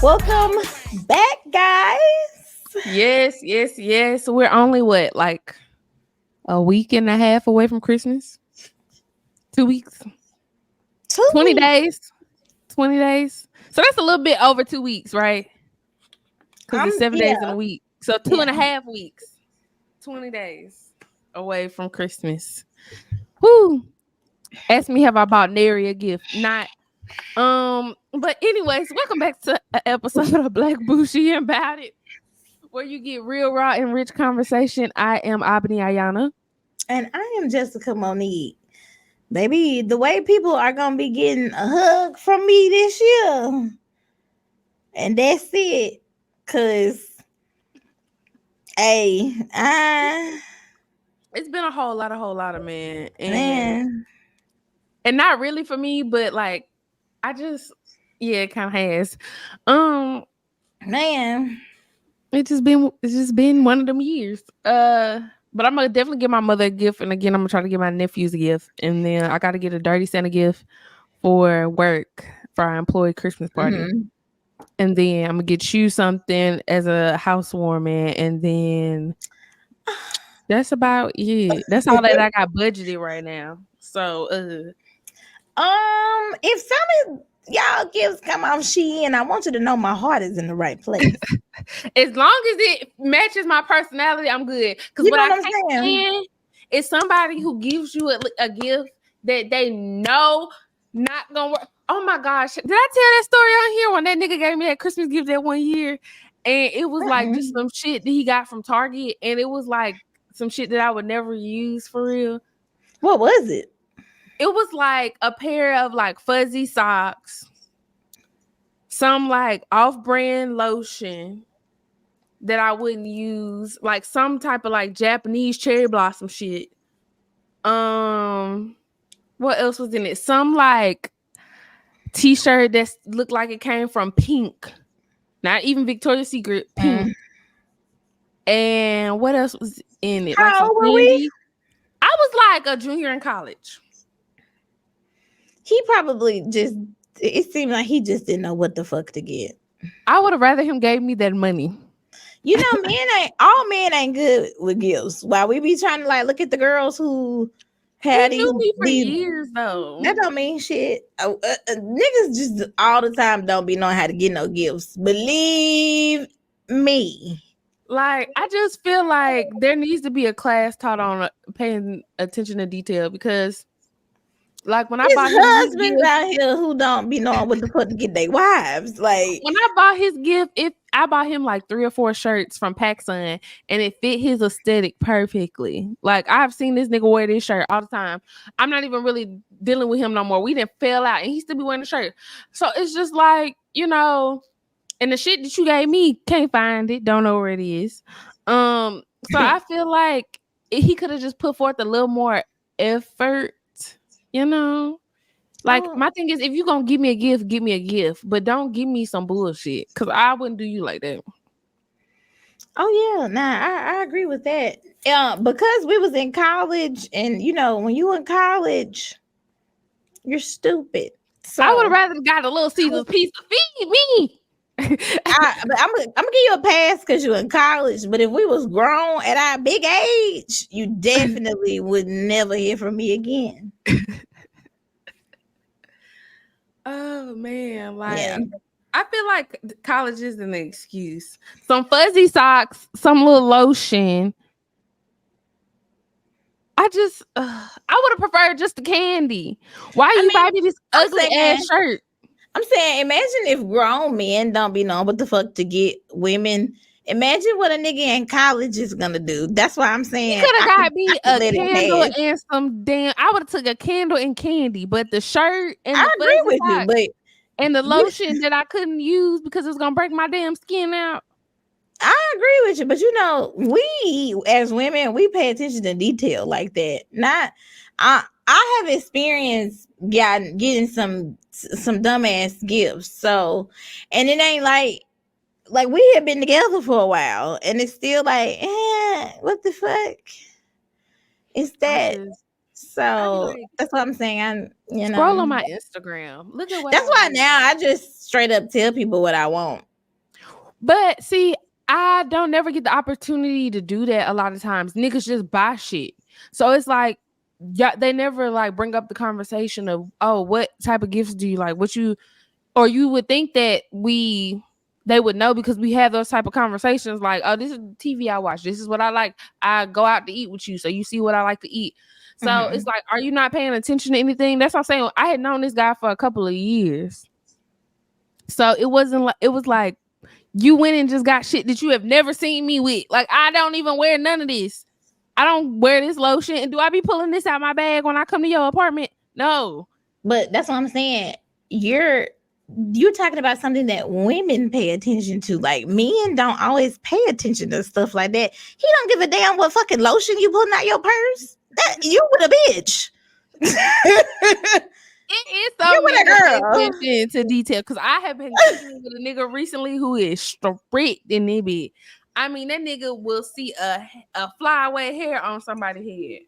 Welcome back, guys. Yes. We're only like a week and a half away from Christmas? 2 weeks? 20 2 weeks. days? 20 days? So that's a little bit over 2 weeks, right? Because it's 7 days in Yeah, a week. So two yeah. and a half weeks. 20 days away from Christmas. Whoo. Ask me have I bought Nary a gift. Not. But anyways, welcome back to an episode of Black Bougie Bout It, where you get real raw and rich conversation. I am Abani Ayana. And I am Jessica Monique. Baby, the way people are gonna be getting a hug from me this year. And that's it. Cause hey, It's been a whole lot of man. man. And not really for me, but like it kind of has. Um Man. it's just been one of them years. But I'm gonna definitely give my mother a gift, and again I'm gonna try to give my nephews a gift, and then I gotta get a dirty Santa gift for work for our employee Christmas party. Mm-hmm. And then I'm gonna get you something as a housewarming, and then that's about it. That's all that I got budgeted right now. So If some of y'all gifts come off Shein, I want you to know my heart is in the right place. as long as it matches my personality, I'm good. Because what I can't stand is somebody who gives you a gift that they know not gonna work. Oh my gosh, did I tell that story on here when that nigga gave me that Christmas gift that one year? And it was like just some shit that he got from Target, and it was like some shit that I would never use for real. What was it? It was like a pair of like fuzzy socks, some like off-brand lotion that I wouldn't use, like some type of like Japanese cherry blossom shit. What else was in it? Some like t-shirt that looked like it came from Pink, not even Victoria's Secret, Pink. And what else was in it? Like How some old were candy. we? I was like a junior in college. He probably just, it seemed like he just didn't know what the fuck to get. I would have rather him gave me that money. You know, all men ain't good with gifts. While we be trying to like look at the girls who had He knew me for years though. That don't mean shit. Niggas just all the time don't be knowing how to get no gifts. Believe me. Like, I just feel like there needs to be a class taught on paying attention to detail, because like when I bought him husbands out here who don't be knowing what the fuck to get their wives. Like when I bought his gift, I bought him like 3 or 4 shirts from PacSun, and it fit his aesthetic perfectly. Like I've seen this nigga wear this shirt all the time. I'm not even really dealing with him no more. We didn't fell out, and he still be wearing the shirt. So it's just like, you know, and the shit that you gave me, can't find it, don't know where it is. So I feel like he could have just put forth a little more effort. You know, like my thing is, if you gonna give me a gift, give me a gift, but don't give me some bullshit, because I wouldn't do you like that. Oh yeah, nah, I agree with that. Because we was in college, and you know, when you in college, you're stupid. So I would have rather got a little Caesar's pizza. Feed me. I'm gonna give you a pass because you're in college. But if we was grown at our big age, you definitely would never hear from me again. Oh man, like yeah. I feel like college is an excuse. Some fuzzy socks, some little lotion. I would have preferred just the candy. Why you buy me this ugly ass shirt? I'm saying, imagine if grown men don't be knowing what the fuck to get women. Imagine what a nigga in college is gonna do. That's why I'm saying you could have got me a candle and some damn. I would have took a candle and candy, but the shirt and I agree with you, but and the lotion that I couldn't use because it's gonna break my damn skin out. I agree with you, but you know, we as women, we pay attention to detail like that. Not, I have experienced getting some dumbass gifts. So, and it ain't like we have been together for a while, and it's still like, what the fuck is that? So that's what I'm saying. Scroll on my Instagram. Look at what. That's why now I just straight up tell people what I want. But see, I don't never get the opportunity to do that a lot of times. Niggas just buy shit. So it's like, yeah, they never like bring up the conversation of, oh, what type of gifts do you like? What you, or you would think that they would know because we have those type of conversations like, oh, this is the TV I watch. This is what I like. I go out to eat with you. So you see what I like to eat. So it's like, are you not paying attention to anything? That's what I'm saying. I had known this guy for a couple of years. So it wasn't like, it was like, you went and just got shit that you have never seen me with. Like, I don't even wear none of this. I don't wear this lotion. And do I be pulling this out my bag when I come to your apartment? No. But that's what I'm saying. You're talking about something that women pay attention to. Like, men don't always pay attention to stuff like that. He don't give a damn what fucking lotion you putting out your purse. That you with a bitch. It is so with a girl. attention to detail because I have been kicking with a nigga recently who is strict in it bit. I mean, that nigga will see a flyaway hair on somebody's head.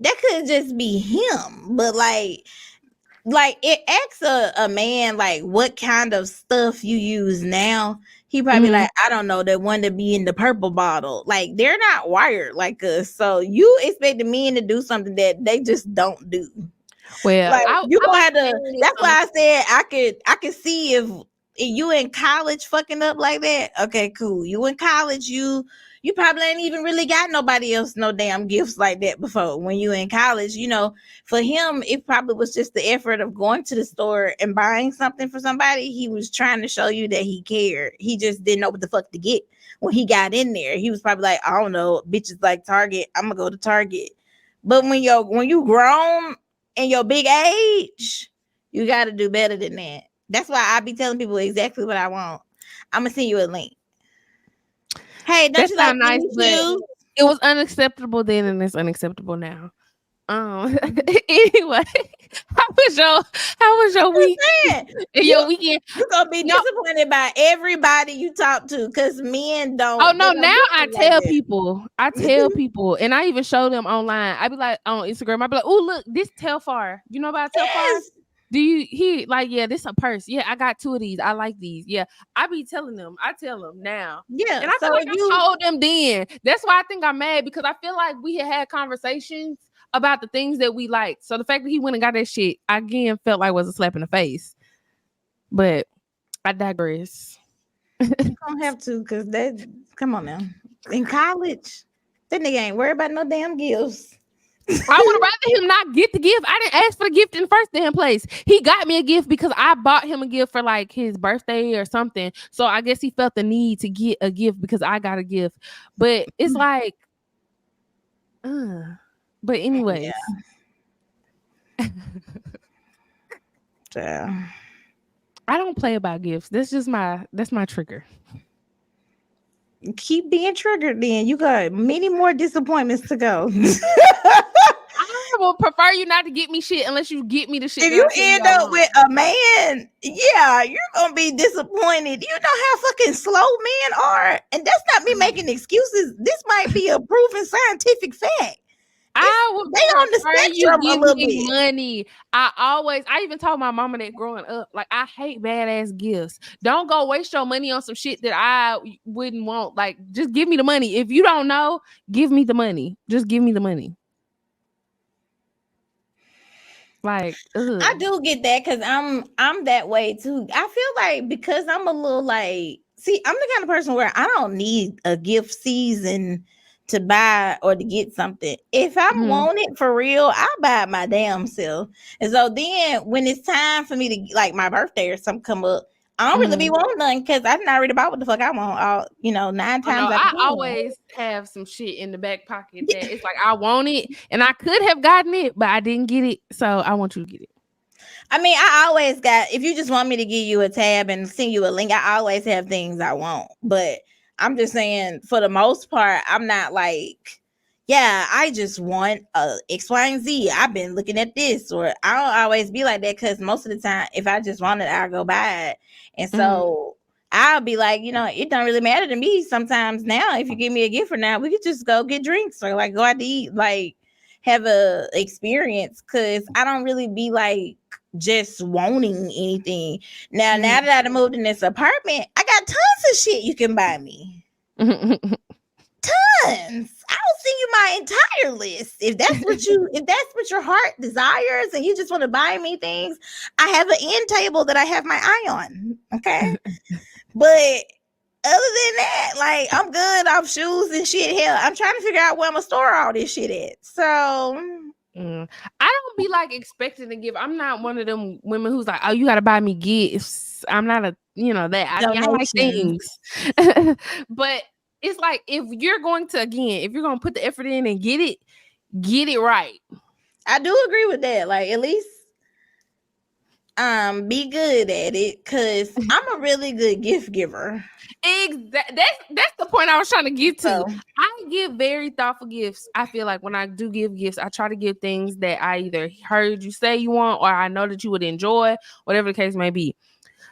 That could just be him, but like it asks a man like what kind of stuff you use now. He probably like, I don't know, the one to be in the purple bottle. Like, they're not wired like us, so you expect the men to do something that they just don't do. Well, like, you gonna have to. That's why I said I could see if you in college fucking up like that. Okay, cool. You in college, you probably ain't even really got nobody else no damn gifts like that before. When you in college, you know, for him, it probably was just the effort of going to the store and buying something for somebody. He was trying to show you that he cared. He just didn't know what the fuck to get when he got in there. He was probably like, I don't know, bitches like Target. I'm gonna go to Target. But when you grown and your big age, you got to do better than that. That's why I be telling people exactly what I want. I'm gonna send you a link. Hey, don't you like nice? But it was unacceptable then, and it's unacceptable now. Anyway, how was your week? Your weekend? You're gonna be disappointed by everybody you talk to because men don't. Oh no! Now I tell people. I tell people, and I even show them online. I be like on Instagram. I be like, "Oh look, this Telfar. You know about Telfar? Do you like? Yeah, this a purse. Yeah, I got 2 of these. I like these. Yeah, I be telling them. I tell them now. Yeah, and I feel like I told them then. That's why I think I'm mad because I feel like we had conversations about the things that we like. So the fact that he went and got that shit, I again felt like was a slap in the face. But I digress. You don't have to, because that, come on now. In college, that nigga ain't worried about no damn gifts. I would have rather him not get the gift. I didn't ask for the gift in the first damn place. He got me a gift because I bought him a gift for like his birthday or something. So I guess he felt the need to get a gift because I got a gift. But it's like, but anyways. Yeah. I don't play about gifts. That's my trigger. Keep being triggered then. You got many more disappointments to go. I will prefer you not to get me shit unless you get me the shit. If you end up with a man, yeah, you're gonna be disappointed. You know how fucking slow men are, and that's not me making excuses. This might be a proven scientific fact. I would they on the spectrum you a little bit. Money. I even told my mama that growing up, like, I hate badass gifts. Don't go waste your money on some shit that I wouldn't want. Like, just give me the money. If you don't know, give me the money. Just give me the money. Like, I do get that because I'm that way too. I feel like because I'm a little like, see, I'm the kind of person where I don't need a gift season to buy or to get something. If I want it for real, I buy it my damn self. And so then when it's time for me to, like, my birthday or something come up, I don't really be wanting nothing because I didn't already bought what the fuck I want. All 9 times. I always have some shit in the back pocket that it's like I want it and I could have gotten it, but I didn't get it. So I want you to get it. I mean, I always got, if you just want me to give you a tab and send you a link, I always have things I want. But I'm just saying, for the most part, I'm not like, yeah, I just want X, Y, and Z. I've been looking at this, or I don't always be like that because most of the time, if I just want it, I'll go buy it. And so I'll be like, it don't really matter to me sometimes now. If you give me a gift for now, we could just go get drinks or like go out to eat, like have a experience, because I don't really be like just wanting anything. Now that I moved in this apartment, I got tons of shit you can buy me. Tons. I'll send you my entire list. If that's what your heart desires and you just want to buy me things, I have an end table that I have my eye on. Okay. But other than that, like, I'm good off shoes and shit. Hell, I'm trying to figure out where I'm gonna store all this shit at. So I don't be like expecting to give. I'm not one of them women who's like, oh, you gotta buy me gifts. I'm not a, that. I mean, I like things. But it's like, if you're going to put the effort in and get it right. I do agree with that. Like, at least be good at it, because I'm a really good gift giver. That's the point I was trying to get to. I give very thoughtful gifts. I feel like when I do give gifts, I try to give things that I either heard you say you want, or I know that you would enjoy, whatever the case may be.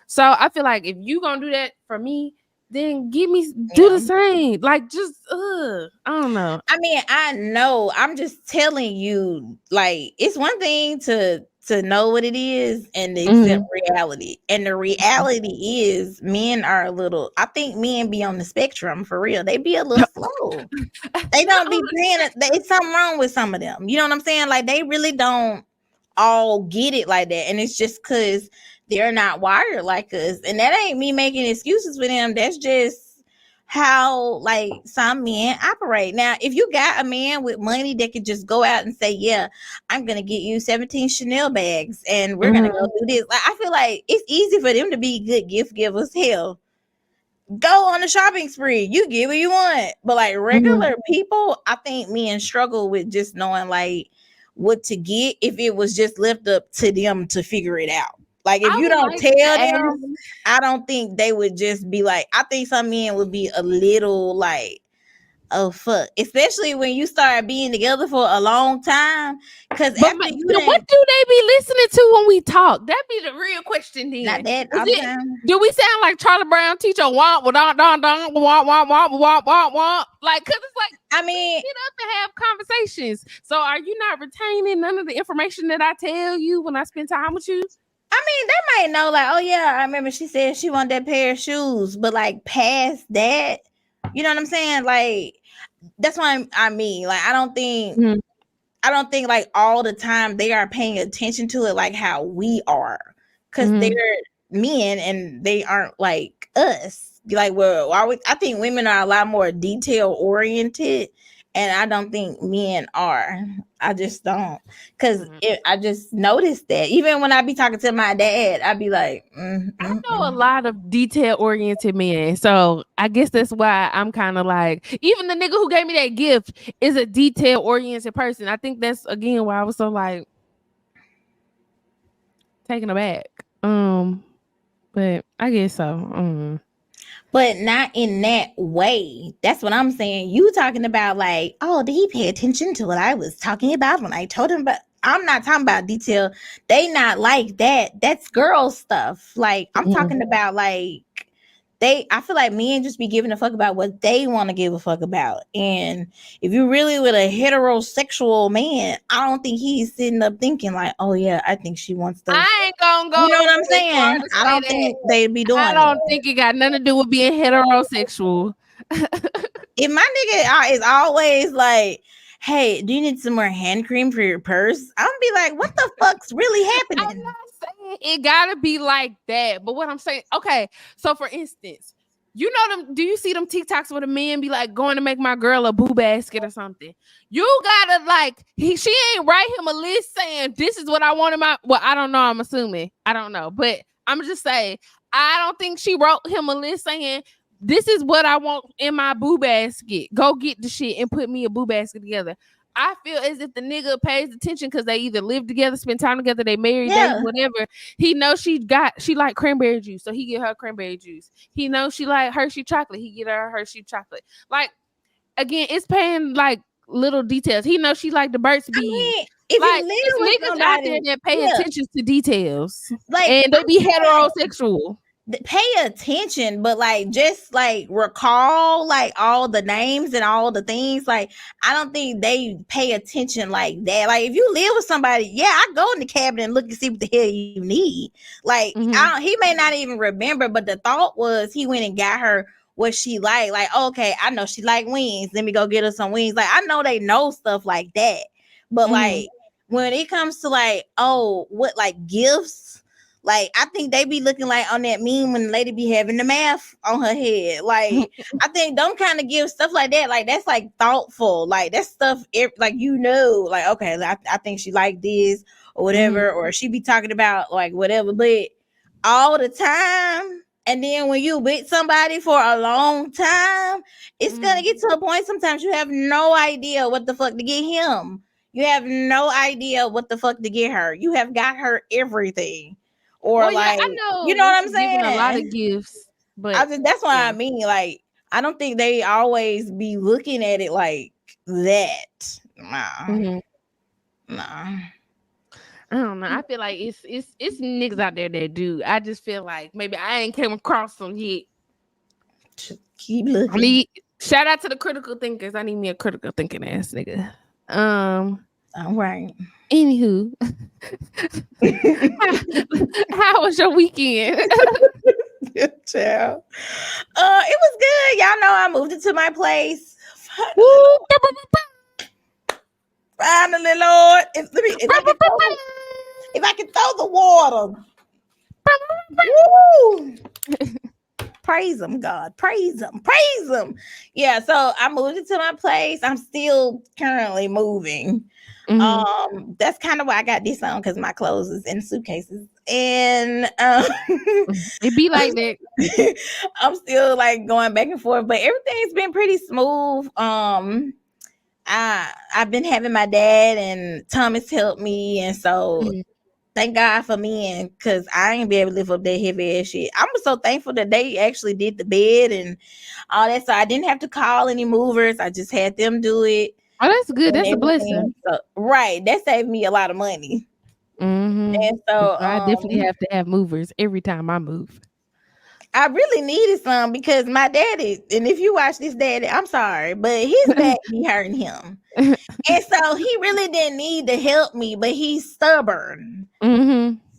So I feel like if you gonna do that for me, then do the same. Like, just I don't know. I mean, I know. I'm just telling you, like, it's one thing to know what it is and to accept reality. And the reality is, men are a little, I think men be on the spectrum for real. They be a little slow. They don't be paying. It's something wrong with some of them. You know what I'm saying? Like, they really don't all get it like that. And it's just because they're not wired like us. And that ain't me making excuses for them. That's just how, like, some men operate. Now, if you got a man with money that could just go out and say, yeah, I'm gonna get you 17 Chanel bags and we're gonna go do this, like, I feel like it's easy for them to be good gift givers. Hell, go on a shopping spree, you get what you want. But like regular people, I think men struggle with just knowing like what to get if it was just left up to them to figure it out. Like, if you don't tell them, I don't think they would just be like, I think some men would be a little like, oh, fuck. Especially when you start being together for a long time. Because what do they be listening to when we talk? That'd be the real question then. Not that all the time. Do we sound like Charlie Brown teacher? Womp, womp, womp, womp, womp, womp, womp, womp, womp. Like, because it's like, I mean, get up and have conversations. So are you not retaining none of the information that I tell you when I spend time with you? I mean, they might know, like, oh yeah, I remember she said she wanted that pair of shoes, but like past that, you know what I'm saying? Like, that's why I mean, like, I don't think like all the time they are paying attention to it like how we are, because they're men and they aren't like us. Like, well, I think women are a lot more detail oriented. And I don't think men are. I just don't. Because I just noticed that. Even when I be talking to my dad, I be like, I know a lot of detail-oriented men. So I guess that's why I'm kind of like, even the nigga who gave me that gift is a detail-oriented person. I think that's, again, why I was so like taken aback. But I guess so. But not in that way. That's what I'm saying. You talking about like, oh, did he pay attention to what I was talking about when I told him? But I'm not talking about detail. They not like that. That's girl stuff. Like, I'm talking about like, I feel like men just be giving a fuck about what they want to give a fuck about. And if you're really with a heterosexual man, I don't think he's sitting up thinking like, oh yeah, I think she wants to. I ain't gonna go. You know what I'm saying? I don't think they'd be doing. I don't think it got nothing to do with being heterosexual. If my nigga is always like, hey, do you need some more hand cream for your purse? I'm gonna be like, what the fuck's really happening? I'm not saying it gotta be like that, but what I'm saying, okay, so for instance, you know them, do you see them TikToks where the man be like, going to make my girl a boo basket or something? You gotta like, she ain't write him a list saying this is what I want in my, well, I don't know, I'm assuming, I don't know, but I'm just saying, I don't think she wrote him a list saying this is what I want in my boo basket. Go get the shit and put me a boo basket together. I feel as if the nigga pays attention because they either live together, spend time together, they married, whatever. He knows she like cranberry juice, so he get her cranberry juice. He knows she like Hershey chocolate, he get her Hershey chocolate. Like, again, it's paying like little details. He knows she like the Burt's Bees. I mean, if like, you live with niggas out there that pay attention to details, like, and they be heterosexual. pay attention, but like just like recall like all the names and all the things. Like I don't think they pay attention like that. Like if you live with somebody, yeah, I go in the cabinet and look and see what the hell you need. Like he may not even remember, but the thought was he went and got her what she liked. Like, okay, I know she like wings. Let me go get her some wings. Like I know they know stuff like that, but like when it comes to like, oh, what like gifts. Like, I think they be looking like on that meme when the lady be having the math on her head. Like, I think them kind of give stuff like that. Like, that's like thoughtful. Like, that's stuff, like, like, okay, I think she like this or whatever. Or she be talking about like whatever. But all the time. And then when you with somebody for a long time, it's going to get to a point sometimes you have no idea what the fuck to get him. You have no idea what the fuck to get her. You have got her everything. Or well, like, yeah, I know, you know what I'm saying? A lot of gifts, but that's what I mean. Like, I don't think they always be looking at it like that. Nah. I don't know. I feel like it's niggas out there that do. I just feel like maybe I ain't came across them yet. Just keep looking. Shout out to the critical thinkers. I need me a critical thinking ass nigga. All right. Anywho, how was your weekend? Child. It was good. Y'all know I moved into my place. Finally, Lord. If I can throw the water. Woo. Praise him, God. Praise him. Praise him. Yeah, so I moved into my place. I'm still currently moving. That's kind of why I got this on, because my clothes is in suitcases. And it be like that. I'm still like going back and forth, but everything's been pretty smooth. I've been having my dad and Thomas help me, and so thank God for me, because I ain't be able to lift up that heavy ass shit. I'm so thankful that they actually did the bed and all that, so I didn't have to call any movers. I just had them do it. Oh, that's good. That's a blessing. So, right. That saved me a lot of money. And so I definitely have to have movers every time I move. I really needed some, because my daddy, and if you watch this daddy, I'm sorry, but his back be hurting him. And so he really didn't need to help me, but he's stubborn.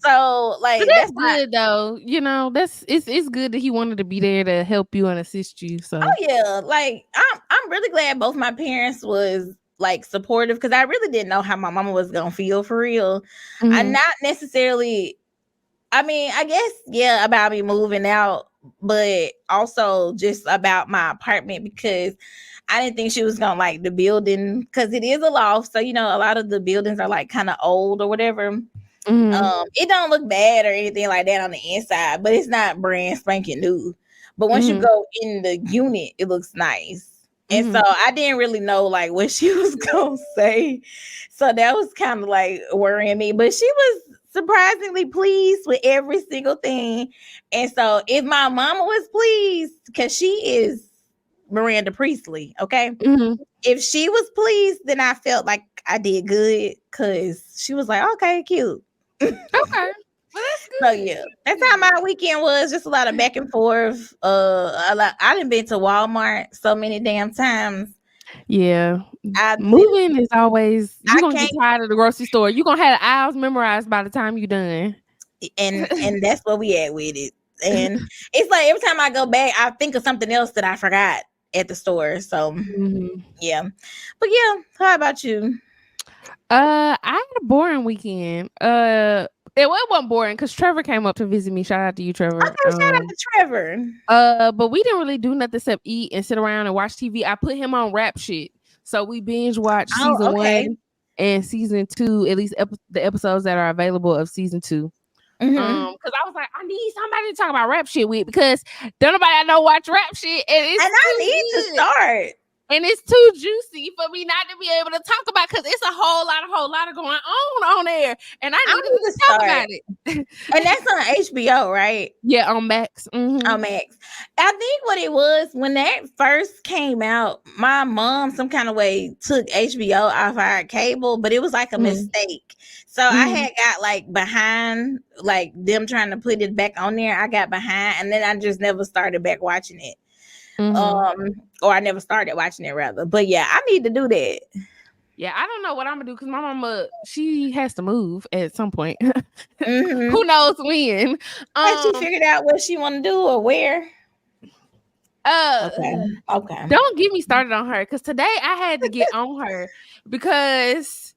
So like, but that's good though. You know, it's good that he wanted to be there to help you and assist you. So yeah, like I'm really glad both my parents was like supportive, because I really didn't know how my mama was gonna feel for real. I'm not necessarily, I mean, I guess, yeah, about me moving out, but also just about my apartment, because I didn't think she was gonna like the building, because it is a loft. So, you know, a lot of the buildings are like kind of old or whatever. It don't look bad or anything like that on the inside, but it's not brand spanking new. But once you go in the unit, it looks nice. And so I didn't really know like what she was gonna say. So that was kind of like worrying me. But she was surprisingly pleased with every single thing. And so if my mama was pleased, because she is Miranda Priestley, okay? If she was pleased, then I felt like I did good, because she was like, okay, cute. Okay. Well, that's good. So yeah, that's how my weekend was. Just a lot of back and forth. I done been to Walmart so many damn times. Yeah, moving is always, you're gonna get tired of the grocery store. You're gonna have the aisles memorized by the time you're done. And that's where we at with it. And it's like every time I go back, I think of something else that I forgot at the store. So yeah. But yeah, how about you? I had a boring weekend. It wasn't boring because Trevor came up to visit me. Shout out to you, Trevor. Okay, shout out to Trevor. But we didn't really do nothing except eat and sit around and watch TV. I put him on rap shit, so we binge watched season 1 and season 2, at least the episodes that are available of season 2. Because I was like, I need somebody to talk about rap shit with, because don't nobody I know watch rap shit, and I need to start. And it's too juicy for me not to be able to talk about because it's a whole lot of going on there. And I I needed need to to talk start. about it. And that's on HBO, right? Yeah, on Max. Mm-hmm. On Max. I think what it was when that first came out, my mom some kind of way took HBO off our cable, but it was like a mistake. So I had got like behind, like them trying to put it back on there. I got behind, and then I just never started back watching it. Or I never started watching it rather. But yeah, I need to do that. Yeah, I don't know what I'm gonna do because my mama, she has to move at some point. Mm-hmm. Who knows when? Has she figured out what she want to do or where? Okay. Don't get me started on her because today I had to get on her because,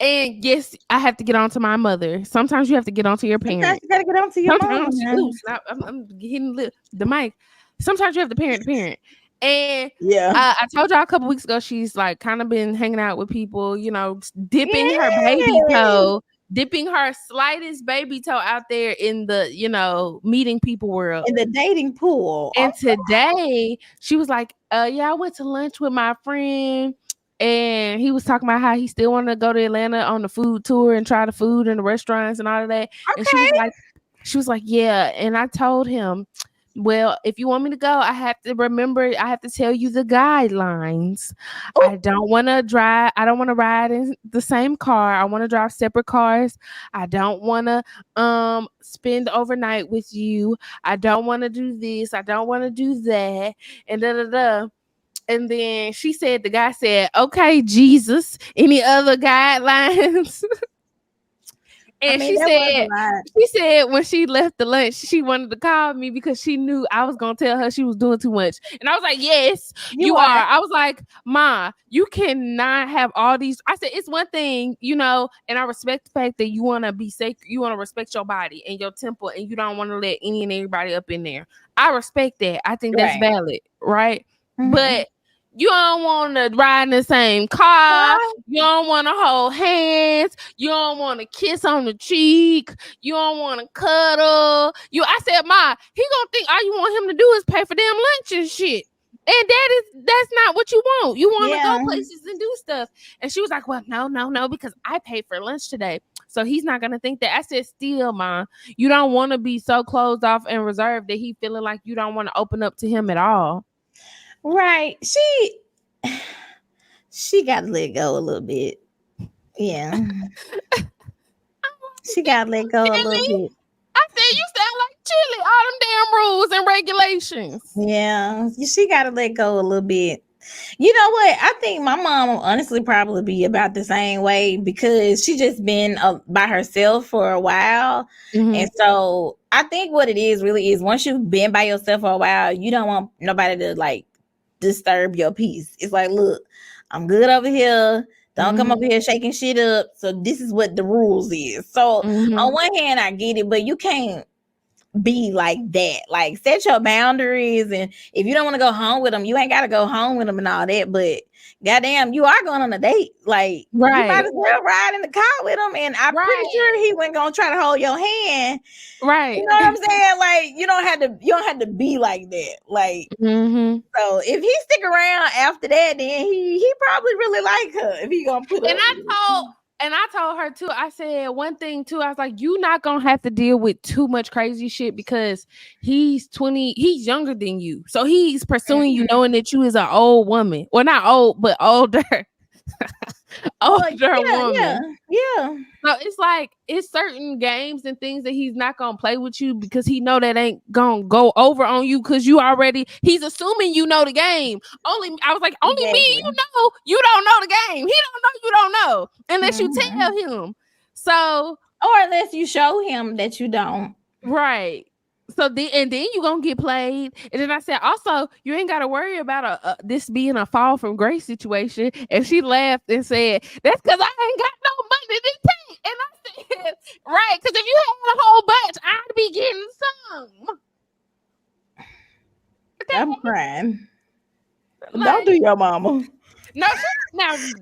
and yes, I have to get on to my mother. Sometimes you have to get on to your parent. Sometimes you gotta get on to your Sometimes, mom. ooh, stop, I'm hitting the mic. Sometimes you have to parent. And Yeah. I told y'all a couple weeks ago, she's like kind of been hanging out with people, you know, dipping her baby toe, dipping her slightest baby toe out there in the, you know, meeting people world. In the dating pool. And today she was like, yeah, I went to lunch with my friend. And he was talking about how he still wanted to go to Atlanta on the food tour and try the food in the restaurants and all of that. Okay. And she was like, yeah. And I told him, well, if you want me to go, I have to remember, I have to tell you the guidelines. Ooh. I don't want to ride in the same car. I want to drive separate cars. I don't want to spend overnight with you. I don't want to do this. I don't want to do that. And da-da-da. And then the guy said, okay, Jesus, any other guidelines? And she said when she left the lunch, she wanted to call me because she knew I was going to tell her she was doing too much. And I was like, yes, you are. I was like, Ma, you cannot have all these. I said, it's one thing, you know, and I respect the fact that you want to be sacred. You want to respect your body and your temple, and you don't want to let any and everybody up in there. I respect that. I think that's valid, right? Mm-hmm. But you don't want to ride in the same car. You don't want to hold hands. You don't want to kiss on the cheek. You don't want to cuddle. I said, Ma, he gonna think all you want him to do is pay for damn lunch and shit. And that's not what you want. You want to go places and do stuff. And she was like, well, no, because I paid for lunch today. So he's not gonna think that. I said, still, Ma, you don't want to be so closed off and reserved that he feeling like you don't want to open up to him at all. Right. She got to let go a little bit. Yeah. She got to let go a little bit. I said, you sound like Chili, all them damn rules and regulations. Yeah. She got to let go a little bit. You know what? I think my mom will honestly probably be about the same way because she just been by herself for a while. Mm-hmm. And so I think what it is really is once you've been by yourself for a while, you don't want nobody to like disturb your peace. It's like, look, I'm good over here. Don't come over here shaking shit up. So this is what the rules is. So on one hand, I get it, but you can't be like that. Like set your boundaries, and if you don't want to go home with them, you ain't got to go home with them and all that. But goddamn, you are going on a date. Like you might as well ride in the car with him. And I'm pretty sure he wasn't gonna try to hold your hand. Right. You know what I'm saying? Like you don't have to be like that. Like so if he stick around after that, then he probably really like her if he gonna put up. And I told her too, I said one thing too, I was like, you not gonna have to deal with too much crazy shit because he's 20, he's younger than you. So he's pursuing you knowing that you is an old woman. Well, not old, but older. Older woman. Yeah. So it's like it's certain games and things that he's not gonna play with you because he know that ain't gonna go over on you because he's assuming you know the game. I was like, only me, you don't know the game. He don't know you don't know unless you tell him. So or unless you show him that you don't. Right. So then you gonna get played. And then I said, also, you ain't gotta worry about this being a fall from grace situation. And she laughed and said, that's because I ain't got no money to take. And I said, right, because if you had a whole bunch, I'd be getting some. I'm crying. Like, don't do your mama. No,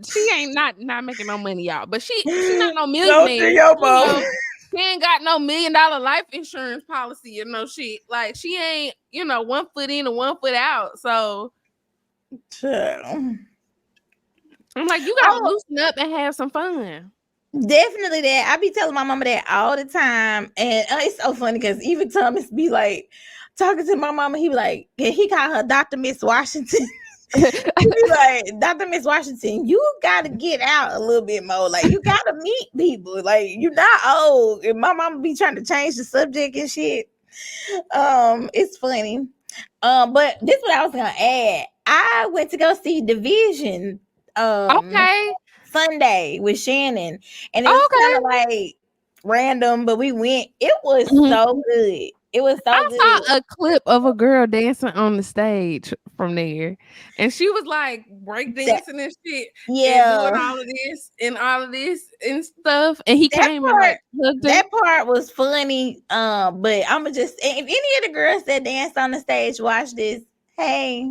she ain't not making no money, y'all. But she not no millionaire. Don't do your mama. She ain't got no $1 million life insurance policy or no shit. Like she ain't, 1 foot in and 1 foot out. So Sure. I'm like, you gotta loosen up and have some fun. Definitely that. I be telling my mama that all the time. And it's so funny because even Thomas be like talking to my mama, he be like, he call her Dr. Miss Washington. He be like, Dr. Miss Washington, you gotta get out a little bit more. Like, you gotta meet people. Like, you're not old. And my mama be trying to change the subject and shit. It's funny. But this is what I was gonna add. I went to go see Division. Okay. Sunday with Shannon, and it was kind of like random, but we went. It was so good. It was so good. I saw a clip of a girl dancing on the stage from there, and she was like break dancing and shit. Yeah, and doing all of this and stuff. And he came and like hugged her. That part was funny. But I'ma just, if any of the girls that danced on the stage watch this, hey.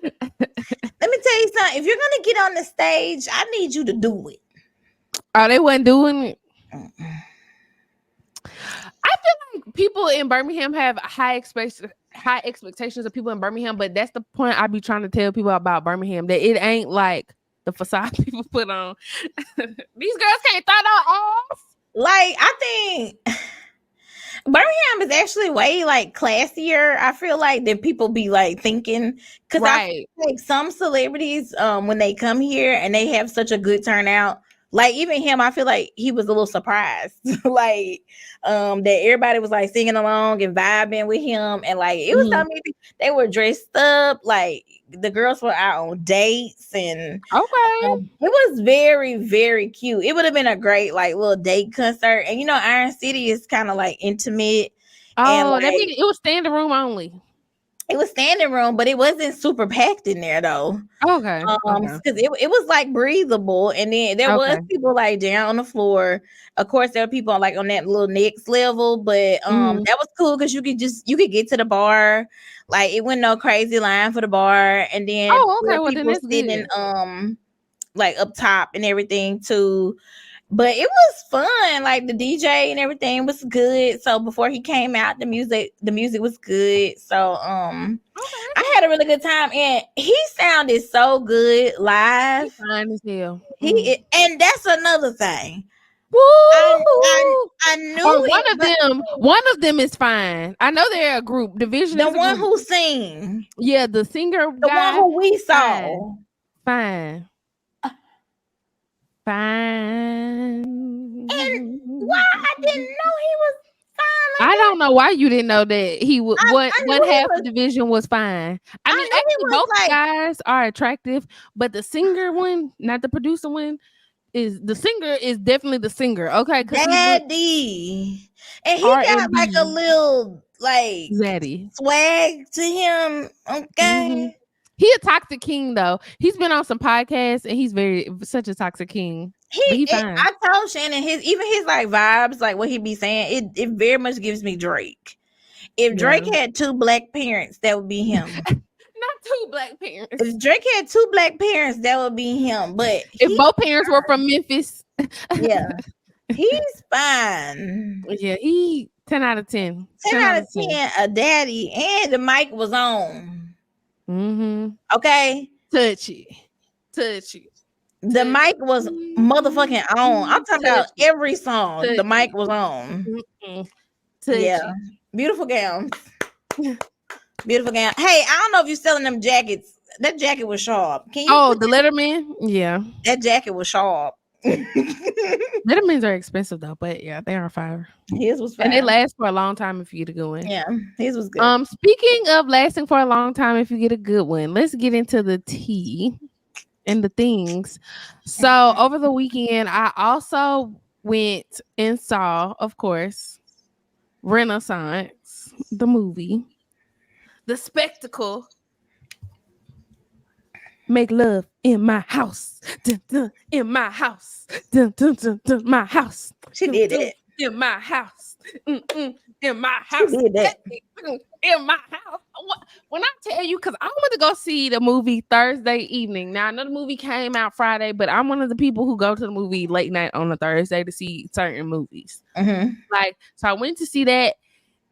Let me tell you something. If you're gonna get on the stage, I need you to do it. Oh, they wasn't doing it. I feel like people in Birmingham have high expectations of people in Birmingham, but that's the point I be trying to tell people about Birmingham, that it ain't like the facade people put on. These girls can't throw no ass. Like, I think Birmingham is actually way like classier, I feel like, than people be like thinking. Because I feel like some celebrities, when they come here and they have such a good turnout, like even him, I feel like he was a little surprised, like that everybody was like singing along and vibing with him, and like it was so many. They were dressed up, like the girls were out on dates, and it was very, very cute. It would have been a great like little date concert, and you know, Iron City is kind of like intimate. Oh, like, that means it was standing room only. It was standing room, but it wasn't super packed in there though. Okay. Because it was like breathable, and then there was people like down on the floor. Of course, there were people like on that little next level, but that was cool because you could get to the bar. Like it wasn't no crazy line for the bar, and then people sitting like up top and everything too. But it was fun. Like the DJ and everything was good. So before he came out, the music was good. So I had a really good time, and he sounded so good live. He's fine as hell. And that's another thing. Woo! I knew one of them is fine. I know they're a group. Division. The one who sing. Yeah, the singer. The one who we saw. Fine. Fine. And why I didn't know he was fine? I don't know why you didn't know that he was. One half of the division was fine. I mean, actually, both guys are attractive, but the singer one, not the producer one, is definitely the singer. Okay, Daddy, and he got like a little like zaddy swag to him. Okay. He a toxic king though. He's been on some podcasts and he's such a toxic king. He fine. I told Shannon his like vibes, like what he be saying, it very much gives me Drake. If Drake had 2 black parents, that would be him. Not 2 black parents. If Drake had 2 black parents, that would be him. But if both parents were from Memphis, yeah, he's fine. Yeah, he 10 out of 10. 10 out of 10. A daddy, and the mic was on. Okay, touchy. The mic was motherfucking on. I'm talking about every song. The mic was on. Yeah, beautiful gown. Beautiful gown. Hey, I don't know if you're selling them jackets. That jacket was sharp. Can you? The Letterman. Yeah, that jacket was sharp. Lettermans are expensive though, but yeah, they are fire. His was fire. And it lasts for a long time if you get a good one. Yeah, his was good. Speaking of lasting for a long time if you get a good one, let's get into the tea and the things. So over the weekend, I also went and saw, of course, Renaissance, the movie, the spectacle. Make love in my house. Dun, dun, in my house. Dun, dun, dun, dun, my house. She did it. In my house. In my house. She did that. In my house. When I tell you, because I went to go see the movie Thursday evening. Now, I know the movie came out Friday, but I'm one of the people who go to the movie late night on a Thursday to see certain movies. Mm-hmm. Like, so I went to see that.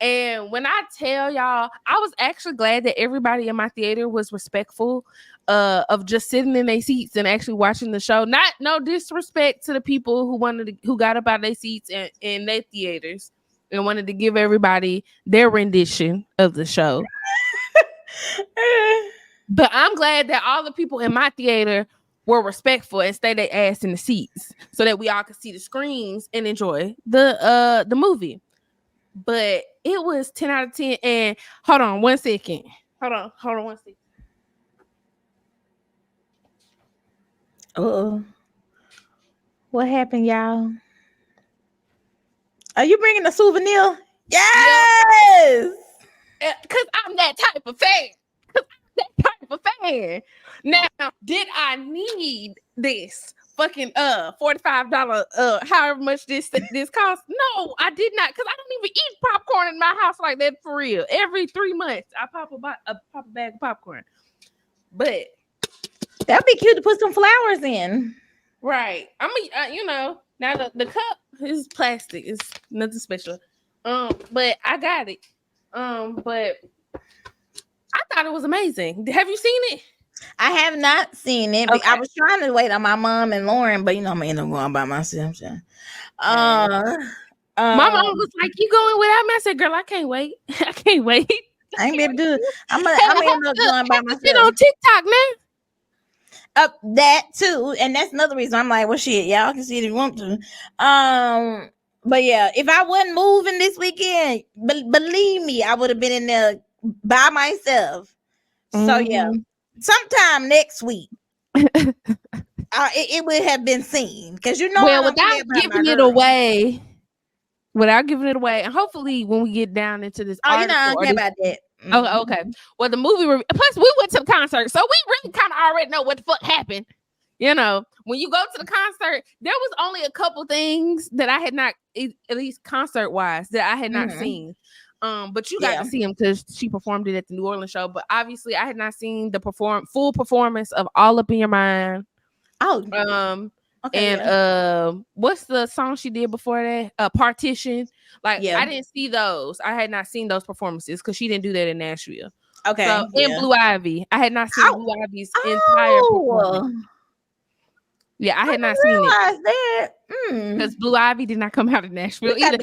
And when I tell y'all, I was actually glad that everybody in my theater was respectful of just sitting in their seats and actually watching the show. Not no disrespect to the people who got up out of their seats and in their theaters and wanted to give everybody their rendition of the show. But I'm glad that all the people in my theater were respectful and stayed their ass in the seats so that we all could see the screens and enjoy the movie. But it was 10 out of 10. And hold on 1 second. Hold on 1 second. Uh-oh. What happened, y'all? Are you bringing a souvenir? Yes! Because I'm that type of fan. Now, did I need this fucking $45 however much this cost? No, I did not, because I don't even eat popcorn in my house like that for real. Every 3 months I pop a bag of popcorn. But that'd be cute to put some flowers in. Right. I'm now the cup is plastic. It's nothing special. But I got it. But I thought it was amazing. Have you seen it? I have not seen it. Okay. I was trying to wait on my mom and Lauren, but I'm gonna end up going by myself. My mom was like, "You going without me?" I said, "Girl, I can't wait. I can't wait. I ain't be able to do it. I'm gonna end up going by myself." You on TikTok now? That too, and that's another reason I'm like, well, shit, y'all can see it if you want to. But yeah, if I wasn't moving this weekend, believe me, I would have been in there by myself. So yeah, sometime next week, it would have been seen, because without giving it away, and hopefully when we get down into this, I don't care about that. Oh, okay. Well, the movie plus we went to the concert, so we really kind of already know what the fuck happened. When you go to the concert, there was only a couple things that I had not, at least concert wise, that I had not seen. But you got to see them because she performed it at the New Orleans show. But obviously, I had not seen the full performance of "All Up in Your Mind." Oh, okay, and what's the song she did before that? Partition. I didn't see those. I had not seen those performances because she didn't do that in Nashville. Okay. So, and Blue Ivy. I had not seen Blue Ivy's entire performance. Yeah, I had not seen it. That because Blue Ivy did not come out of Nashville either.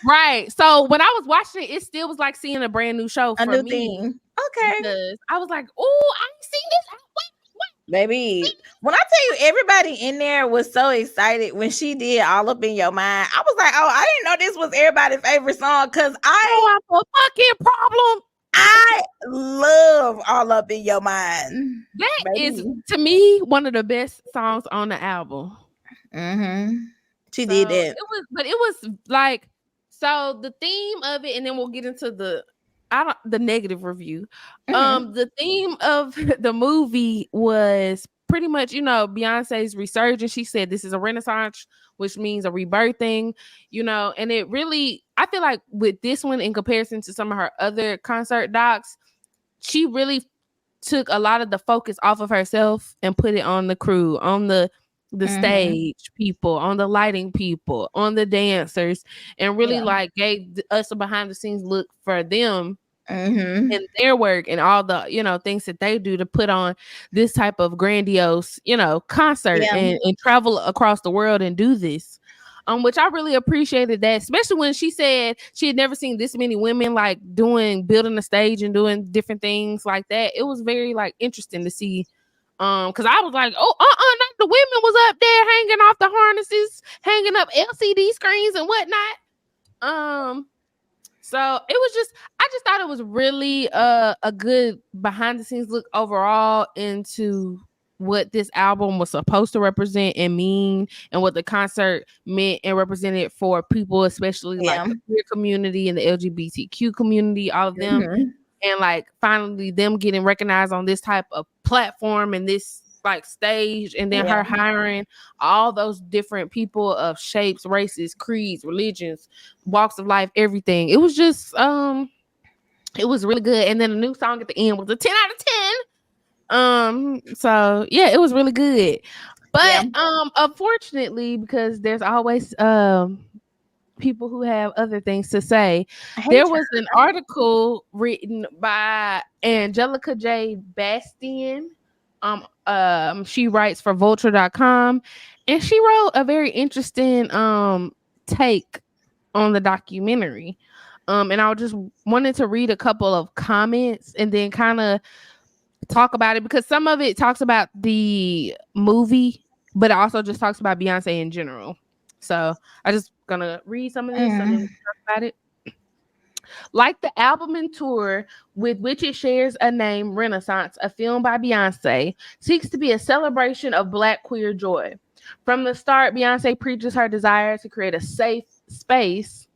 Right. So when I was watching it still was like seeing a brand new show for me. Thing. Okay. Because I was like, oh, I ain't seen this. Baby, when I tell you everybody in there was so excited when she did "All Up in Your Mind," I was like, oh, I didn't know this was everybody's favorite song, because I have a fucking problem. I love "All Up in Your Mind." That is, to me, one of the best songs on the album. She did that. It was like, so the theme of it, and then we'll get into the negative review. The theme of the movie was pretty much, Beyonce's resurgence. She said this is a renaissance, which means a rebirthing, and it really, I feel like with this one, in comparison to some of her other concert docs, she really took a lot of the focus off of herself and put it on the crew, on the stage people, on the lighting people, on the dancers, and really gave us a behind the scenes look for them and their work and all the things that they do to put on this type of grandiose concert and travel across the world and do this, which I really appreciated that, especially when she said she had never seen this many women building a stage and doing different things like that. It was very interesting to see. Because I was like, not the women was up there hanging off the harnesses, hanging up LCD screens and whatnot. So it was I just thought it was really a good behind the scenes look overall into what this album was supposed to represent and mean, and what the concert meant and represented for people, especially the queer community and the LGBTQ community, all of them. And finally them getting recognized on this type of platform and this stage, and then her hiring all those different people of shapes, races, creeds, religions, walks of life, everything. It was just it was really good. And then the new song at the end was a 10 out of 10. So yeah, it was really good. But unfortunately, because there's always people who have other things to say. I hate There her. was an article written by Angelica J. Bastian. She writes for vulture.com, and she wrote a very interesting take on the documentary. And I just wanted to read a couple of comments and then kind of talk about it, because some of it talks about the movie, but it also just talks about Beyonce in general. So I just gonna read some of this and then we talk about it. Like the album and tour with which it shares a name, Renaissance, a film by Beyonce, seeks to be a celebration of Black queer joy. From the start, Beyonce preaches her desire to create a safe space.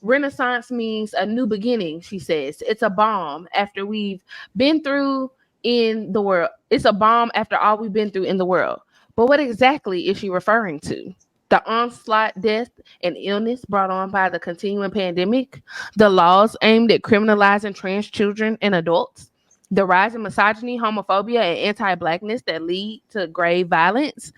Renaissance means a new beginning, she says. It's a balm after we've been through in the world. It's a balm after all we've been through in the world. But what exactly is she referring to? The onslaught, death, and illness brought on by the continuing pandemic, the laws aimed at criminalizing trans children and adults, the rise in misogyny, homophobia, and anti-Blackness that lead to grave violence,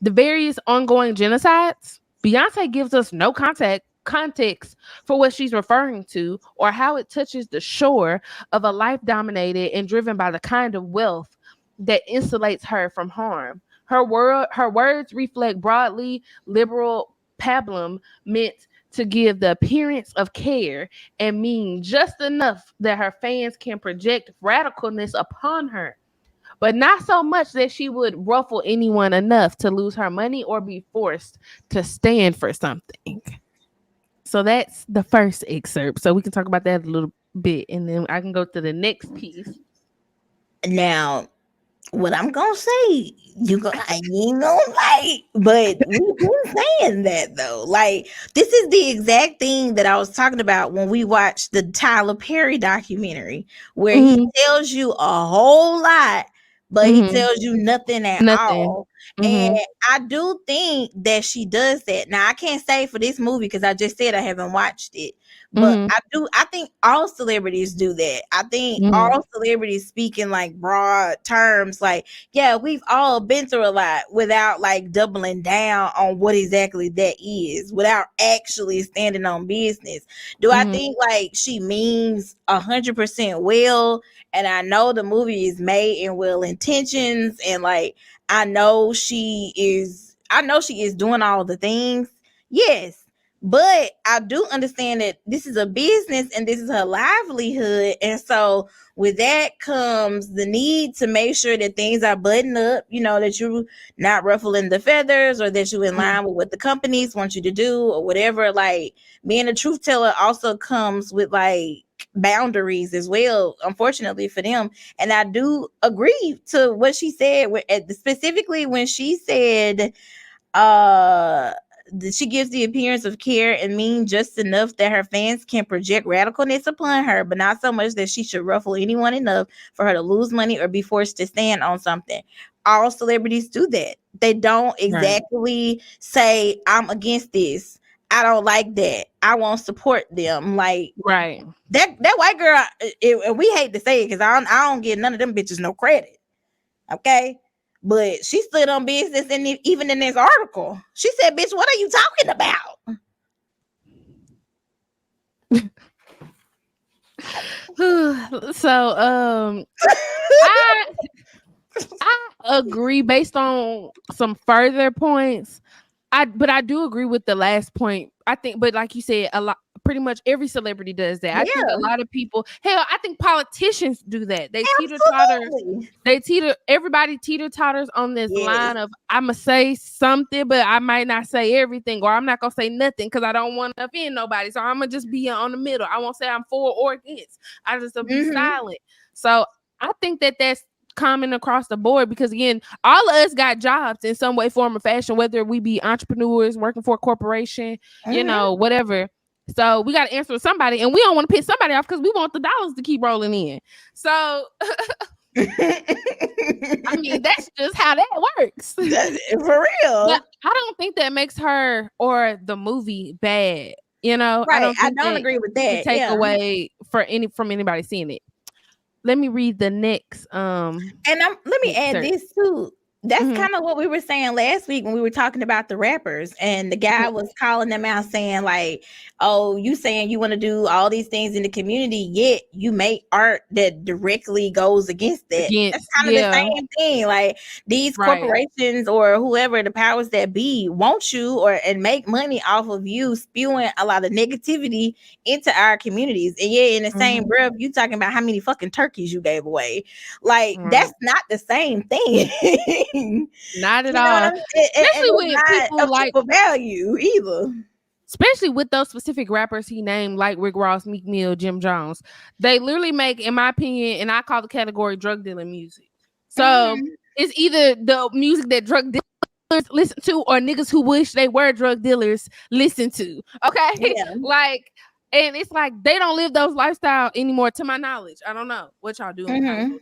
the various ongoing genocides. Beyonce gives us no context for what she's referring to or how it touches the shore of a life dominated and driven by the kind of wealth that insulates her from harm. Her words reflect broadly liberal pablum meant to give the appearance of care and mean just enough that her fans can project radicalness upon her, but not so much that she would ruffle anyone enough to lose her money or be forced to stand for something. So that's the first excerpt. So we can talk about that a little bit, and then I can go to the next piece. Now, what I'm gonna say, you ain't gonna like, but we've been saying that though. Like, this is the exact thing that I was talking about when we watched the Tyler Perry documentary, where he tells you a whole lot, but he tells you nothing at all. And I do think that she does that. Now, I can't say for this movie because I just said I haven't watched it. But I think all celebrities do that. I think all celebrities speak in like broad terms, like, yeah, we've all been through a lot without like doubling down on what exactly that is, without actually standing on business. Do I think like she means 100% well? And I know the movie is made in well intentions, and like I know she is doing all the things. Yes. But I do understand that this is a business and this is her livelihood. And so with that comes the need to make sure that things are buttoned up, you know, that you're not ruffling the feathers, or that you're in line with what the companies want you to do or whatever. Like, being a truth teller also comes with like boundaries as well, unfortunately for them. And I do agree to what she said, specifically when she said she gives the appearance of care and mean just enough that her fans can project radicalness upon her, but not so much that she should ruffle anyone enough for her to lose money or be forced to stand on something. All celebrities do that. They don't exactly say, I'm against this, I don't like that, I won't support them. Like, that white girl, and we hate to say it because I don't give none of them bitches no credit. Okay. But she stood on business, and even in this article, she said, bitch, what are you talking about? So I agree based on some further points. But I do agree with the last point. I think, but like you said, pretty much every celebrity does that. I think a lot of people, hell, I think politicians do that. They everybody teeter-totters on this line of, I'ma say something, but I might not say everything, or I'm not gonna say nothing because I don't want to offend nobody. So I'm gonna just be on the middle. I won't say I'm for or against. I just be silent. So I think that's common across the board, because again, all of us got jobs in some way, form, or fashion, whether we be entrepreneurs working for a corporation, you know, whatever. So we got to answer to somebody, and we don't want to piss somebody off because we want the dollars to keep rolling in. So I mean, that's just how that works. For real. But I don't think that makes her or the movie bad. You know, right. I don't agree with that. Take away from anybody seeing it. Let me read the next. And let me add this too. that's kind of what we were saying last week when we were talking about the rappers, and the guy was calling them out saying like, oh, you saying you want to do all these things in the community, yet you make art that directly goes against that. That's kind of the same thing. Like these corporations or whoever the powers that be want you and make money off of you spewing a lot of negativity into our communities. And yeah, in the same breath, you talking about how many fucking turkeys you gave away. Like that's not the same thing. Not at all. Especially with people like value either. Especially with those specific rappers he named, like Rick Ross, Meek Mill, Jim Jones. They literally make, in my opinion, and I call the category drug dealing music. So it's either the music that drug dealers listen to or niggas who wish they were drug dealers listen to. Okay? Yeah. Like, and it's like they don't live those lifestyle anymore, to my knowledge. I don't know what y'all do.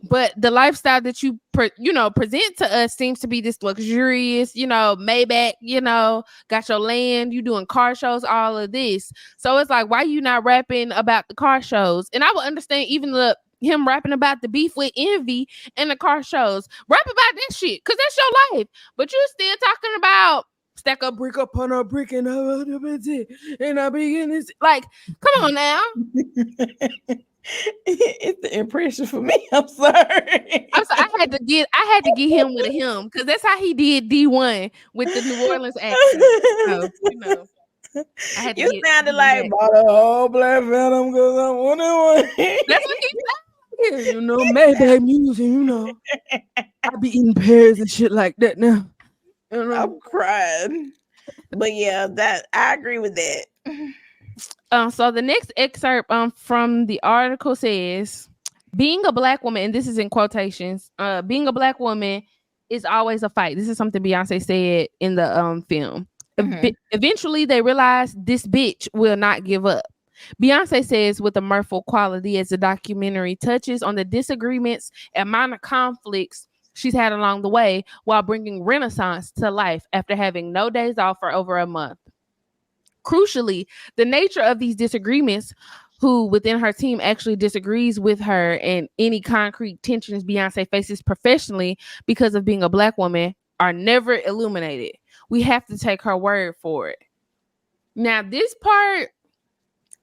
But the lifestyle that you present to us seems to be this luxurious, Maybach, got your land, you doing car shows, all of this. So it's like, why you not rapping about the car shows? And I would understand even him rapping about the beef with Envy and the car shows. Rap about that shit, because that's your life. But you still talking about stack a brick upon a brick and I begin this. Like, come on now. It's the impression for me. I'm sorry. I had to get him with him because that's how he did D1 with the New Orleans accent. So, I had to you sounded like bought a whole Black Phantom because I'm one. That's what he said. Maybach music. I be eating pears and shit like that now. I'm crying, but yeah, that I agree with that. So the next excerpt from the article says, being a Black woman, and this is in quotations, being a Black woman is always a fight. This is something Beyonce said in the film. Eventually, they realize this bitch will not give up. Beyonce says with a mirthful quality as the documentary touches on the disagreements and minor conflicts she's had along the way while bringing Renaissance to life after having no days off for over a month. Crucially, the nature of these disagreements, who within her team actually disagrees with her, and any concrete tensions Beyonce faces professionally because of being a Black woman, are never illuminated. We have to take her word for it. Now, this part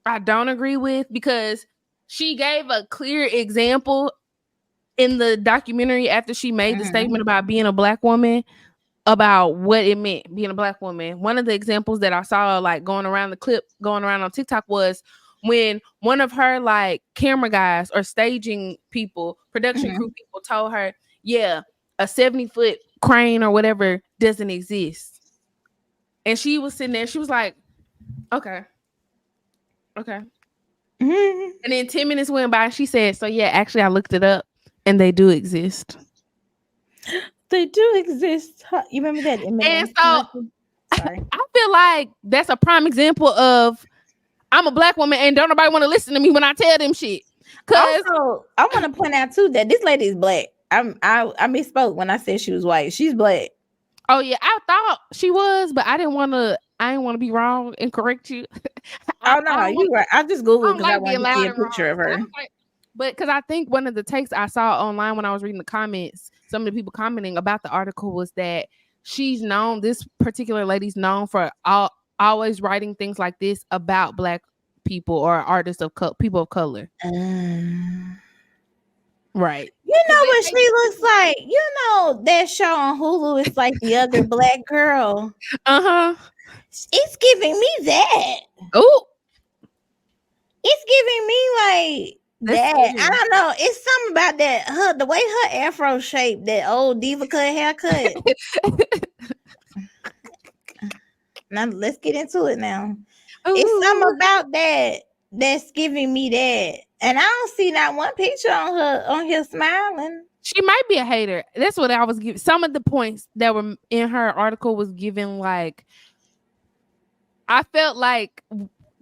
I don't agree with, because she gave a clear example in the documentary after she made the statement about being a Black woman, about what it meant being a Black woman. One of the examples that I saw like going around on TikTok was when one of her like camera guys or staging people, production crew people told her, yeah, a 70-foot crane or whatever doesn't exist. And she was sitting there, she was like, okay. And then 10 minutes went by and she said, so yeah, actually I looked it up and they do exist. They do exist. You remember that? And so sorry. I feel like that's a prime example of I'm a Black woman and don't nobody want to listen to me when I tell them shit. Cause also, I want to point out too that this lady is Black. I misspoke when I said she was white. She's Black. Oh yeah, I thought she was, but I didn't want to be wrong and correct you. You right. I just Googled because I wanted to see a picture of her. But because I think one of the takes I saw online when I was reading the comments, some of the people commenting about the article was that this particular lady's known for always writing things like this about Black people or artists of people of color. Right. You know what she looks like? You know that show on Hulu is like The Other Black Girl. It's giving me that. Oh. It's giving me like that. I don't know. It's something about that. The way her afro shape, that old diva cut haircut. Now let's get into it now. Ooh. It's something about that that's giving me that. And I don't see not one picture on here smiling. She might be a hater. That's what I was giving. Some of the points that were in her article was given like, I felt like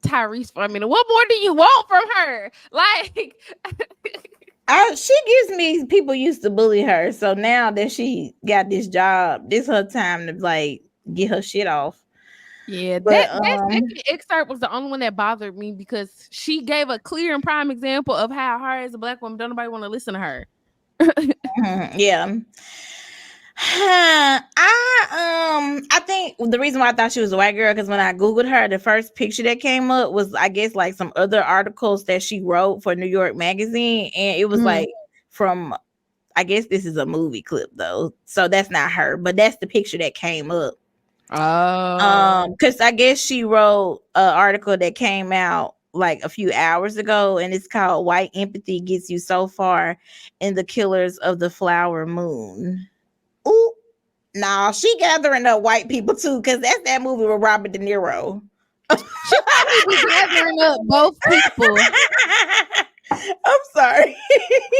Tyrese for a minute. What more do you want from her? Like, she gives me, people used to bully her. So now that she got this job, this her time to like get her shit off. Yeah, that second excerpt was the only one that bothered me because she gave a clear and prime example of how her as a Black woman, don't nobody want to listen to her. Yeah. I think the reason why I thought she was a white girl, because when I googled her, the first picture that came up was, I guess, like some other articles that she wrote for New York Magazine, and it was Mm. like from, I guess this is a movie clip though, so that's not her, but that's the picture that came up. Oh. Because I guess she wrote an article that came out like a few hours ago, and it's called "White Empathy Gets You So Far in the Killers of the Flower Moon." Ooh, nah, she gathering up white people too, because that's that movie with Robert De Niro. She probably be gathering up both people. I'm sorry.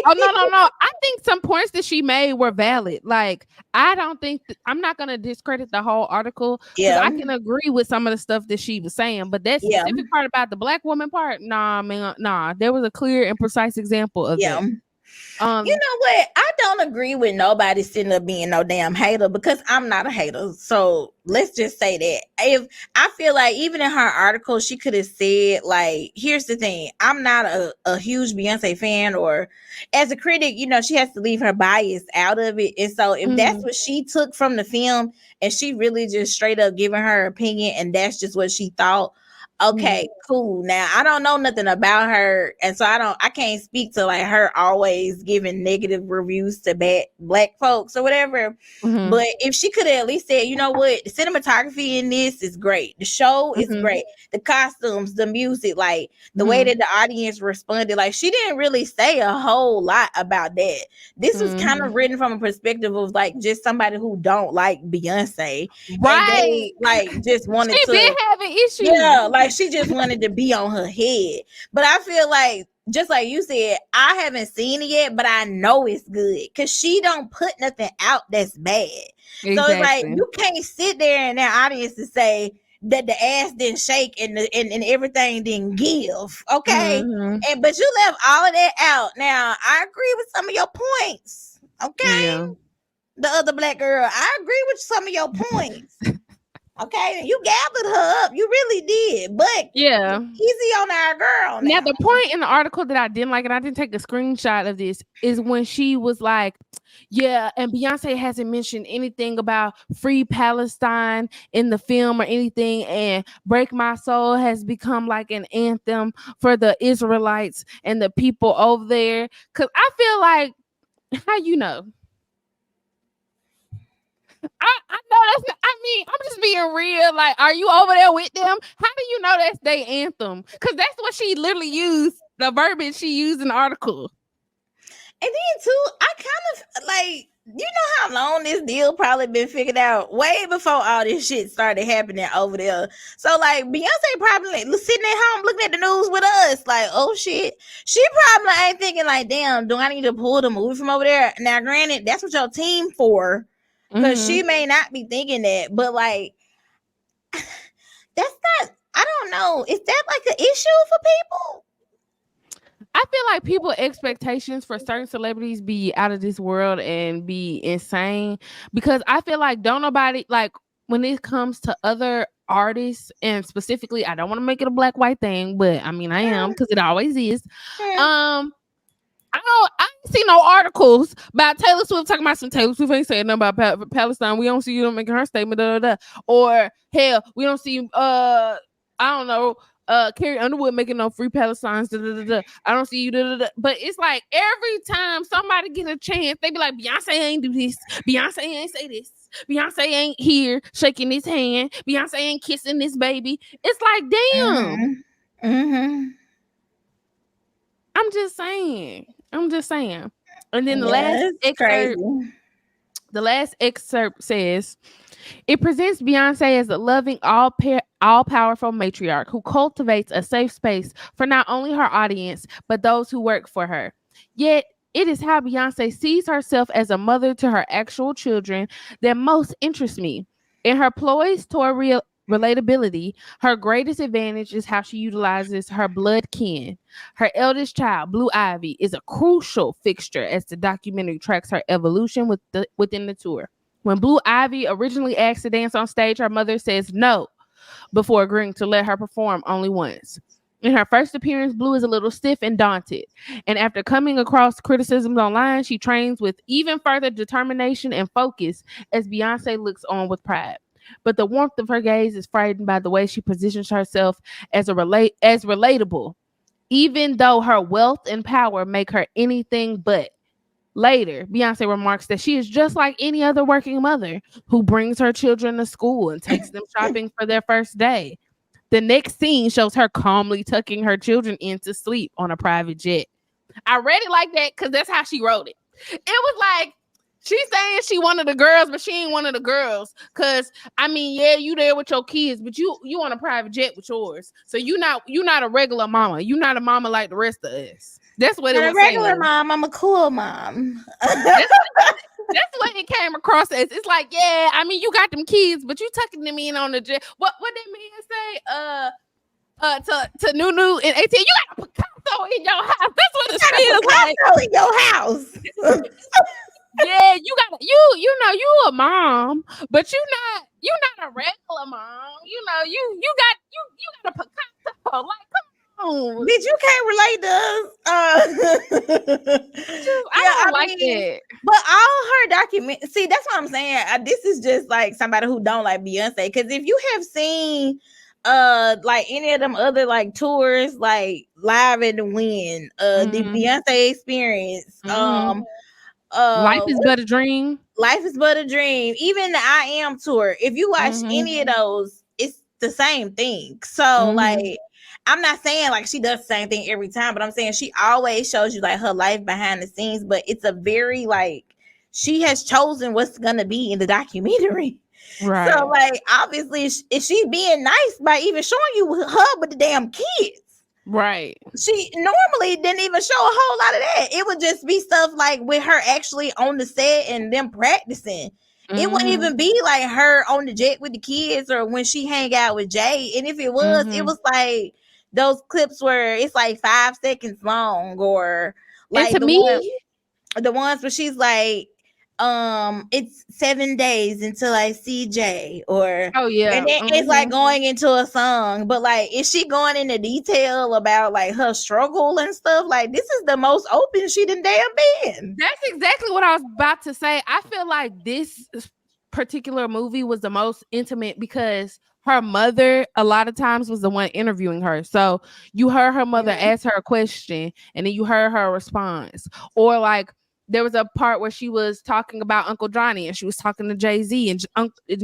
Oh no. I think some points that she made were valid. Like, I don't think I'm not gonna discredit the whole article, because Yeah, I can agree with some of the stuff that she was saying, but that yeah, specific part about the black woman part, nah, man, nah. There was a clear and precise example of yeah. that. You know what? I don't agree with nobody sitting up being no damn hater, because I'm not a hater. So let's just say that. If I feel like even in her article, she could have said, like, here's the thing. I'm not a huge Beyonce fan, or as a critic, she has to leave her bias out of it. And so if that's Mhm. what she took from the film, and she really just straight up giving her opinion, and that's just what she thought, okay, cool. Now I don't know nothing about her, and so I can't speak to like her always giving negative reviews to bad black folks or whatever. Mhm. But if she could have at least said, you know what, the cinematography in this is great, the show is Mhm. great, the costumes, the music, like the way Mhm. that the audience responded, like she didn't really say a whole lot about that. This was kind of Mhm. written from a perspective of like just somebody who don't like Beyonce, and Right. they like just wanted She been to, having issues. yeah, like she just wanted to be on her head. But I feel like, just like you said, I haven't seen it yet, but I know it's good, because she don't put nothing out that's bad. So it's like Exactly. you can't sit there in that audience and say that the ass didn't shake and everything didn't give. Okay. Mhm. And but you left all of that out. Now I agree with some of your points. Okay. Yeah. The other black girl, I agree with some of your points. Okay, you gathered her up. You really did. But Yeah. easy on our girl Now, now. the point in the article that I didn't like, and I didn't take a screenshot of this, is when she was like, yeah, and Beyonce hasn't mentioned anything about free Palestine in the film or anything, and Break My Soul has become like an anthem for the Israelites and the people over there. Because I feel like, how you know? I know that's not, I mean, I'm just being real. Like, are you over there with them? How do you know that's their anthem? Because that's what she literally used, the verbiage she used in the article. And then too, I kind of like, you know how long this deal probably been figured out way before all this shit started happening over there. So like Beyonce probably like, sitting at home looking at the news with us, like, oh shit. She probably ain't thinking like, damn, do I need to pull the movie from over there? Now, granted, that's what your team for, because she Mm-hmm. may not be thinking that, but like that's not. I don't know. Is that like an issue for people? I feel like people expectations for certain celebrities be out of this world and be insane, because I feel like don't nobody, like, when it comes to other artists, and specifically, I don't want to make it a black white thing, but I mean I am, because it always is. Hmm. Um I ain't see no articles about Taylor Swift talking about some Taylor Swift ain't saying nothing about Palestine. We don't see you making her statement, or hell, we don't see I don't know, Carrie Underwood making no free Palestines. I don't see you. But it's like every time somebody get a chance, they be like, Beyonce ain't do this. Beyonce ain't say this. Beyonce ain't here shaking his hand. Beyonce ain't kissing this baby. It's like, damn. Mm-hmm. Mm-hmm. I'm just saying. I'm just saying. And then Yeah, it's crazy. the last excerpt says, it presents Beyonce as a loving, all powerful matriarch who cultivates a safe space for not only her audience, but those who work for her. Yet, it is how Beyonce sees herself as a mother to her actual children that most interests me. In her ploys toward relatability, her greatest advantage is how she utilizes her blood kin. Her eldest child, Blue Ivy, is a crucial fixture as the documentary tracks her evolution within the tour. When Blue Ivy originally asked to dance on stage, her mother says no before agreeing to let her perform only once. In her first appearance, Blue is a little stiff and daunted. And after coming across criticisms online, she trains with even further determination and focus as Beyonce looks on with pride. But the warmth of her gaze is frightened by the way she positions herself as relatable, even though her wealth and power make her anything but. Later, Beyonce remarks that she is just like any other working mother who brings her children to school and takes them shopping for their first day. The next scene shows her calmly tucking her children in to sleep on a private jet. I read it like that because that's how she wrote it. It was like, she's saying she one of the girls, but she ain't one of the girls. Cause I mean, yeah, you there with your kids, but you on a private jet with yours. So you not a regular mama. You not a mama like the rest of us. That's what it was. Not a regular mom. I'm a cool mom. That's what it came across as. It's like, yeah, I mean, you got them kids, but you tucking them in on the jet. What that man say? To Nunu and 18, you got a Picasso in your house. That's what it feels like. In your house. Yeah, you know you a mom, but you not a regular mom. You know you got a Picasso. Like, come on, bitch, you can't relate to us. I don't like it. But all her documents, see, that's what I'm saying. This is just like somebody who don't like Beyonce. Because if you have seen like any of them other like tours, like Live in the Wind, the Beyonce Experience, Life is but a dream. Life is but a dream. Even the I Am tour. If you watch any of those, it's the same thing. So like, I'm not saying like she does the same thing every time, but I'm saying she always shows you like her life behind the scenes. But it's a very like, she has chosen what's gonna be in the documentary. Right. So like, obviously, if she's being nice by even showing you her with the damn kids. Right. She normally didn't even show a whole lot of that. It would just be stuff like with her actually on the set and them practicing. It wouldn't even be like her on the jet with the kids or when she hang out with Jay. And if it was like those clips where it's like 5 seconds long, or like the ones where she's like, it's 7 days until I see Jay, or and then it's like going into a song. But like, is she going into detail about like her struggle and stuff? Like, this is the most open she done damn been. That's exactly what I was about to say. I feel like this particular movie was the most intimate because her mother a lot of times was the one interviewing her. So you heard her mother ask her a question and then you heard her response. Or like, there was a part where she was talking about Uncle Johnny and she was talking to Jay-Z and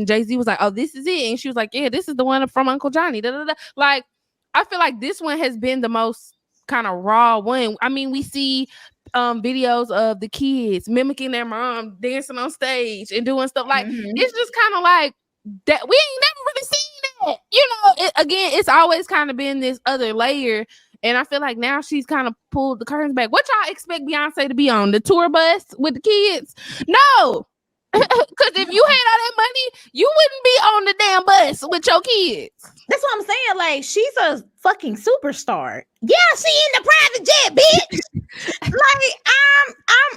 Jay-Z was like, oh, this is it. And she was like, yeah, this is the one from Uncle Johnny. Da, da, da. Like, I feel like this one has been the most kind of raw one. I mean, we see videos of the kids mimicking their mom, dancing on stage and doing stuff. Like, it's just kind of like that. We ain't never really seen that. You know, it's always kind of been this other layer. And I feel like now she's kind of pulled the curtains back. What y'all expect Beyonce to be on? The tour bus with the kids? No. Because if you had all that money, you wouldn't be on the damn bus with your kids. That's what I'm saying. Like, she's a fucking superstar. Yeah, she in the private jet, bitch. Like,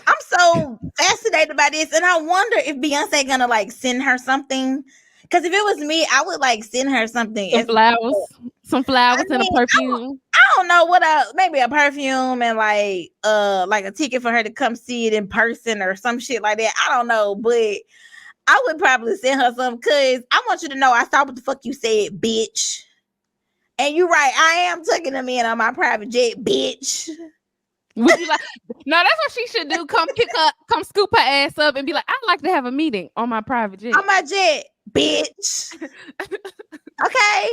I'm so fascinated by this. And I wonder if Beyonce gonna like send her something. Because if it was me, I would like send her something. Some flowers and a perfume. I don't know what maybe a perfume and like a ticket for her to come see it in person or some shit like that. I don't know, but I would probably send her something because I want you to know I saw what the fuck you said, bitch. And you're right, I am tucking them in on my private jet, bitch. Would you like? No, that's what she should do. Come scoop her ass up and be like, I'd like to have a meeting on my private jet. On my jet, bitch. Okay.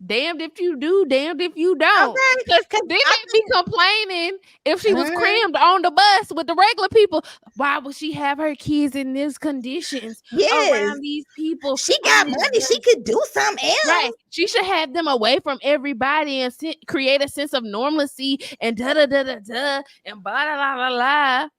Damned if you do, damned if you don't. Because they might be complaining if she was crammed on the bus with the regular people. Why would she have her kids in these conditions around these people? She got money. She could do something else. Right. She should have them away from everybody and create a sense of normalcy and da da da da da and blah la la la la.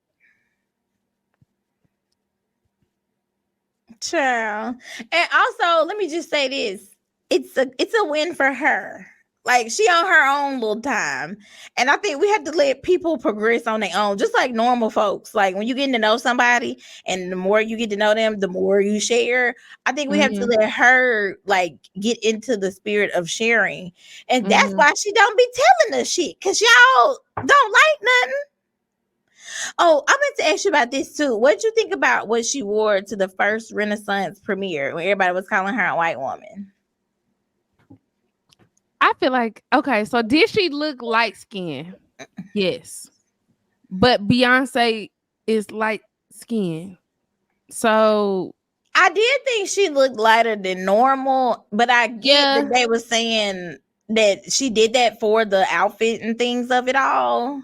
Child. And also, let me just say this. It's a win for her. Like she on her own little time. And I think we have to let people progress on their own, just like normal folks. Like when you get to know somebody and the more you get to know them, the more you share. I think we have to let her like get into the spirit of sharing. And that's why she don't be telling us shit. Cause y'all don't like nothing. Oh, I meant to ask you about this too. What'd you think about what she wore to the first Renaissance premiere when everybody was calling her a white woman? I feel like, okay, so did she look light skinned? Yes. But Beyonce is light skinned. So I did think she looked lighter than normal, but I get that they were saying that she did that for the outfit and things of it all.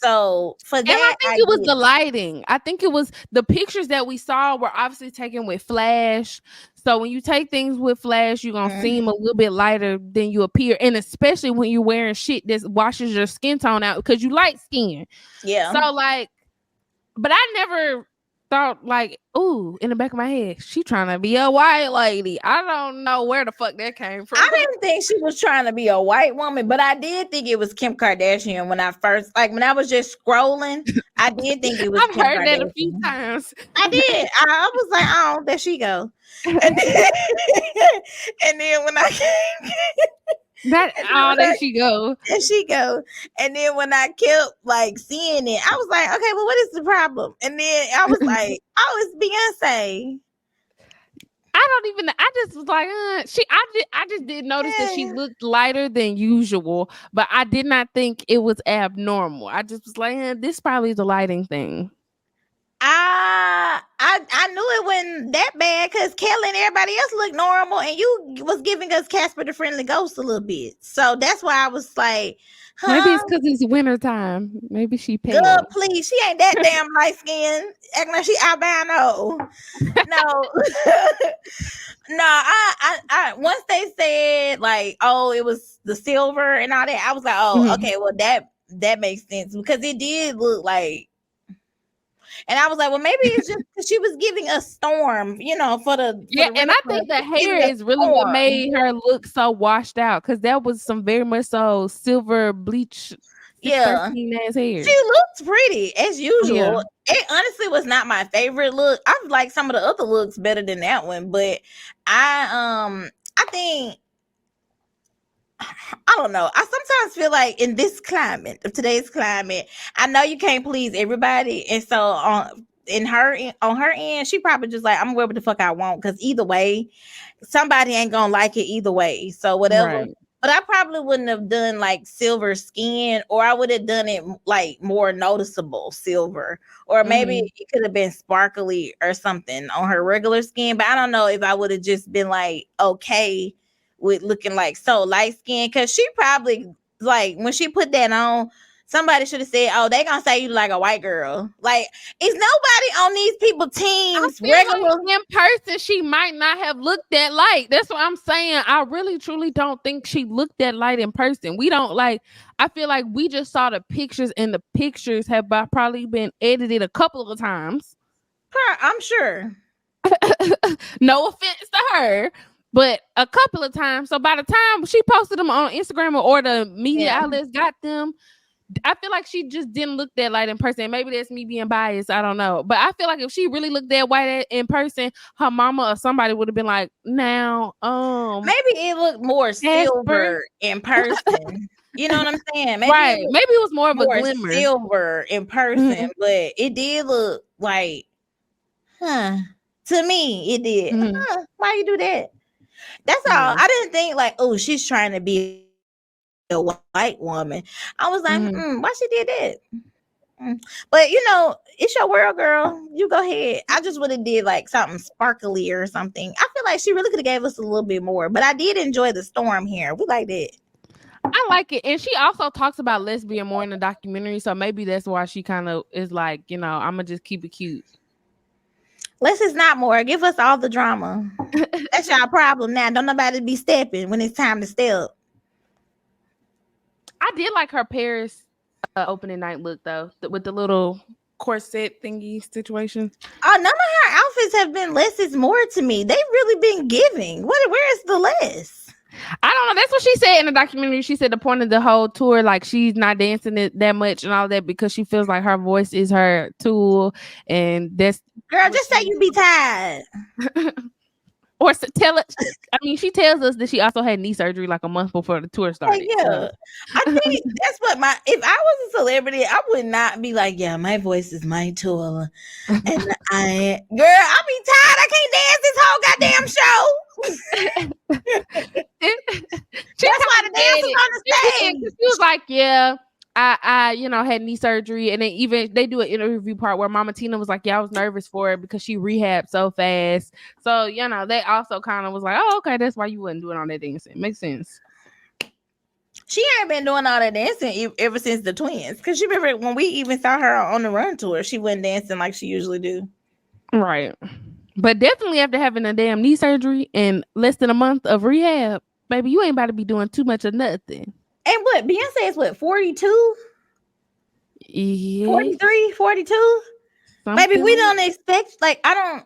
So for that, and I think it was the lighting. I think it was the pictures that we saw were obviously taken with flash. So when you take things with flash, you're gonna seem a little bit lighter than you appear, and especially when you're wearing shit that washes your skin tone out because you light skin. Yeah. So like, but I never thought like, ooh, in the back of my head, she trying to be a white lady. I don't know where the fuck that came from. I didn't think she was trying to be a white woman, but I did think it was Kim Kardashian when I first, like when I was just scrolling, I did think it was I've Kim heard Kardashian. that a few times. I did. I was like, oh, there she go. And then, and then when I came, there she go. There she go. And then when I kept like seeing it, I was like, okay, well, what is the problem? And then I was like, oh, it's Beyonce. I just was like, I just did notice that she looked lighter than usual, but I did not think it was abnormal. I just was like, this probably is a lighting thing. I knew it wasn't that bad because Kelly and everybody else looked normal, and you was giving us Casper the Friendly Ghost a little bit. So that's why I was like, huh? Maybe it's because it's winter time. Maybe she pale. Good, please. She ain't that damn light skinned. Acting like she albino. No. No, I once they said like, oh, it was the silver and all that, I was like, oh, okay, well that makes sense because it did look like. And I was like, well, maybe it's just because she was giving a storm, for the and I think the hair is really what made her look so washed out because that was some very much so silver bleach. Yeah, ass hair. She looks pretty as usual. Yeah. It honestly was not my favorite look. I like some of the other looks better than that one, but I think. I don't know. I sometimes feel like in this climate, of today's climate, I know you can't please everybody, and so on her end, she probably just like, I'm gonna wear what the fuck I want because either way, somebody ain't gonna like it either way. So whatever. Right. But I probably wouldn't have done like silver skin, or I would have done it like more noticeable silver, or maybe it could have been sparkly or something on her regular skin. But I don't know if I would have just been like okay with looking like so light skin, because she probably like when she put that on, somebody should have said, oh, they gonna say you like a white girl. Like, is nobody on these people teams regular? Like in person, she might not have looked that light. That's what I'm saying. I really truly don't think she looked that light in person. We don't like, I feel like we just saw the pictures, and the pictures have probably been edited a couple of times. I'm sure. No offense to her, but a couple of times. So by the time she posted them on Instagram or the media outlets got them, I feel like she just didn't look that light in person. Maybe that's me being biased. I don't know. But I feel like if she really looked that white in person, her mama or somebody would have been like, now, maybe it looked more silver in person. You know what I'm saying? Maybe right. Maybe it was more of a glimmer. Silver in person, but it did look like, to me, it did. Why you do that? That's all. I didn't think like, oh, she's trying to be a white woman. I was like, why she did that? But it's your world, girl. You go ahead. I just would have did like something sparkly or something. I feel like she really could have gave us a little bit more, but I did enjoy the storm here. We like that. I like it. And she also talks about lesbian more in the documentary, so maybe that's why she kind of is like, I'm gonna just keep it cute. Less is not more. Give us all the drama. That's y'all problem now. Don't nobody be stepping when it's time to step. I did like her Paris opening night look though, with the little corset thingy situation. Oh, none of her outfits have been less is more to me. They've really been giving. Where's the less? I don't don't know. That's what she said in the documentary. She said the point of the whole tour, like she's not dancing it that much and all that because she feels like her voice is her tool, and that's Girl, just say you be tired. or tell it. I mean, she tells us that she also had knee surgery like a month before the tour started. Yeah, so. I think that's what if I was a celebrity, I would not be like, yeah, my voice is my tool, and I be tired. I can't dance this whole goddamn show. That's why the dancers on the stage. She was like, yeah. I had knee surgery, and they do an interview part where Mama Tina was like, yeah, I was nervous for it because she rehabbed so fast. So, they also kind of was like, oh, okay, that's why you wasn't doing all that dancing. Makes sense. She ain't been doing all that dancing ever since the twins. Because she remember when we even saw her on the run tour, she wasn't dancing like she usually do. Right. But definitely after having a damn knee surgery and less than a month of rehab, baby, you ain't about to be doing too much of nothing. And what, Beyonce is what, 42? Yeah. 43, 42? Something. Maybe we don't expect, like, I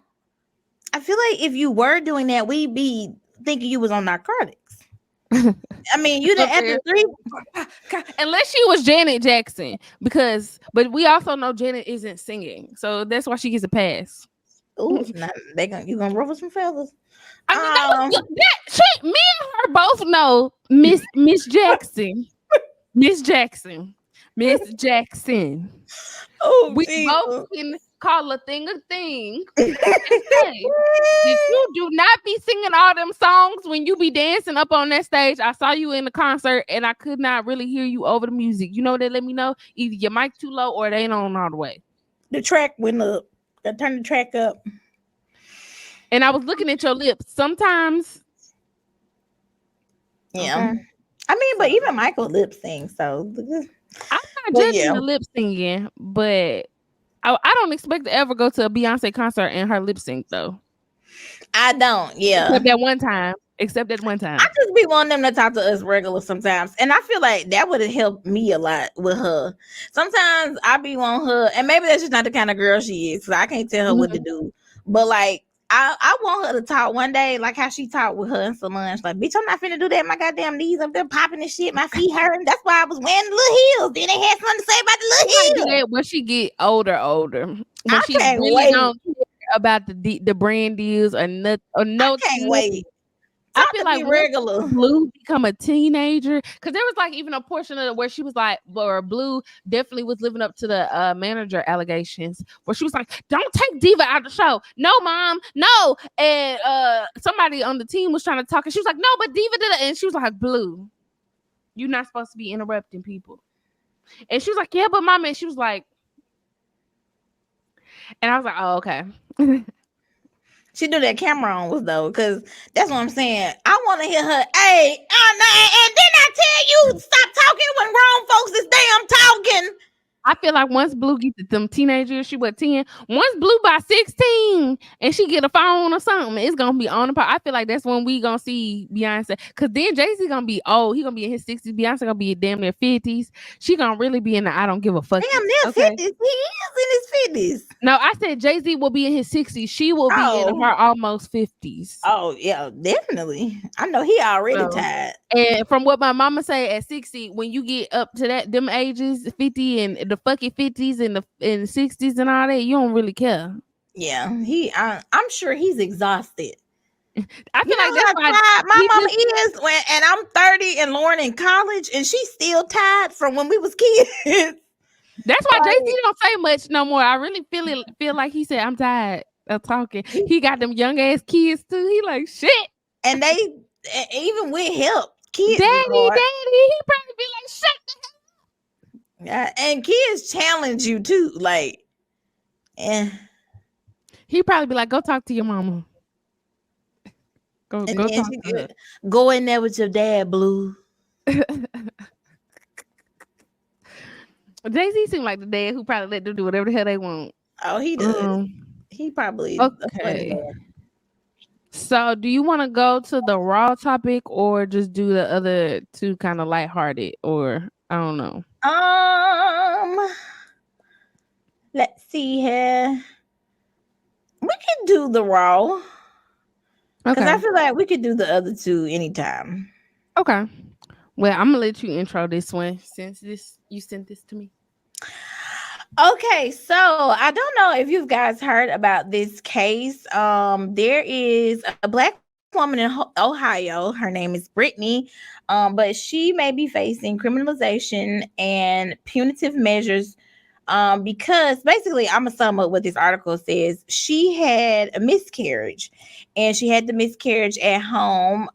feel like if you were doing that, we'd be thinking you was on narcotics. I mean, you done after 3. Unless she was Janet Jackson, but we also know Janet isn't singing, so that's why she gets a pass. Ooh, you gonna ruffle some feathers. I mean, me and her both know Miss Jackson. Miss Jackson. Oh, we both can call a thing a thing. If you do not be singing all them songs when you be dancing up on that stage, I saw you in the concert and I could not really hear you over the music. You know, they let me know either your mic too low or they ain't on all the way. The track went up. I turned the track up. And I was looking at your lips. Sometimes. Yeah. Okay. I mean, but even Michael lip sings, so I'm not judging the lip singing, but I don't expect to ever go to a Beyonce concert and her lip sync though. I don't, yeah. Except that one time. I just be wanting them to talk to us regular sometimes. And I feel like that would have helped me a lot with her. Sometimes I be wanting her, and maybe that's just not the kind of girl she is, so I can't tell her what to do. But like I want her to talk one day, like how she talked with her in Solange. Like, bitch, I'm not finna do that. My goddamn knees up there popping and shit. My feet hurting. That's why I was wearing the little heels. Then they had something to say about the little heels. When she get older. When she really don't care about the brand deals or no. I can't wait. I feel like regular Blue become a teenager, because there was like even a portion of it where she was like, or Blue definitely was living up to the manager allegations, where she was like, "Don't take Diva out of the show." No, mom, no. And somebody on the team was trying to talk, and she was like, "No, but Diva did it," and she was like, "Blue, you're not supposed to be interrupting people." And she was like, "Yeah, but mom," and she was like, and I was like, "Oh, okay." She do that camera on was though, because that's what I'm saying. I want to hear her, hey, and then I tell you, stop talking when grown folks is damn talking. I feel like once Blue gets to them teenagers, she was 10. Once Blue by 16 and she get a phone or something, it's gonna be on the part. I feel like that's when we gonna see Beyonce, because then Jay-Z gonna be old. He gonna be in his 60s. Beyonce gonna be damn near 50s. She gonna really be in the I don't give a fuck. Damn near 50s. He is in his 50s. No, I said Jay-Z will be in his 60s. She will be in her almost 50s. Oh yeah, definitely. I know he already tired. And from what my mama say, at 60, when you get up to them ages, 50 and the fucking 50s and the 60s and all that, you don't really care. Yeah, I'm sure he's exhausted. I feel like that's why my mama is and I'm 30 and Lauren in college and she's still tired from when we was kids. That's why Jay-Z don't say much no more. I really feel like he said, I'm tired of talking. He got them young ass kids too. He like shit. And they even with help, kids. Daddy, he probably be like, shut the hell up. Yeah, and kids challenge you too. Like, he probably be like, go talk to your mama. Go talk to her. Go in there with your dad, Blue. Jay-Z seemed like the dad who probably let them do whatever the hell they want. Oh, he does. He probably okay. So, do you want to go to the raw topic or just do the other two kind of lighthearted, or I don't know? Let's see here. We can do the raw. Because I feel like we could do the other two anytime. Okay. Well, I'm gonna let you intro this one since this you sent this to me. Okay, so I don't know if you guys heard about this case. There is a black woman in Ohio. Her name is Brittany, but she may be facing criminalization and punitive measures. Because basically, I'm gonna sum up what this article says. She had a miscarriage, and she had the miscarriage at home.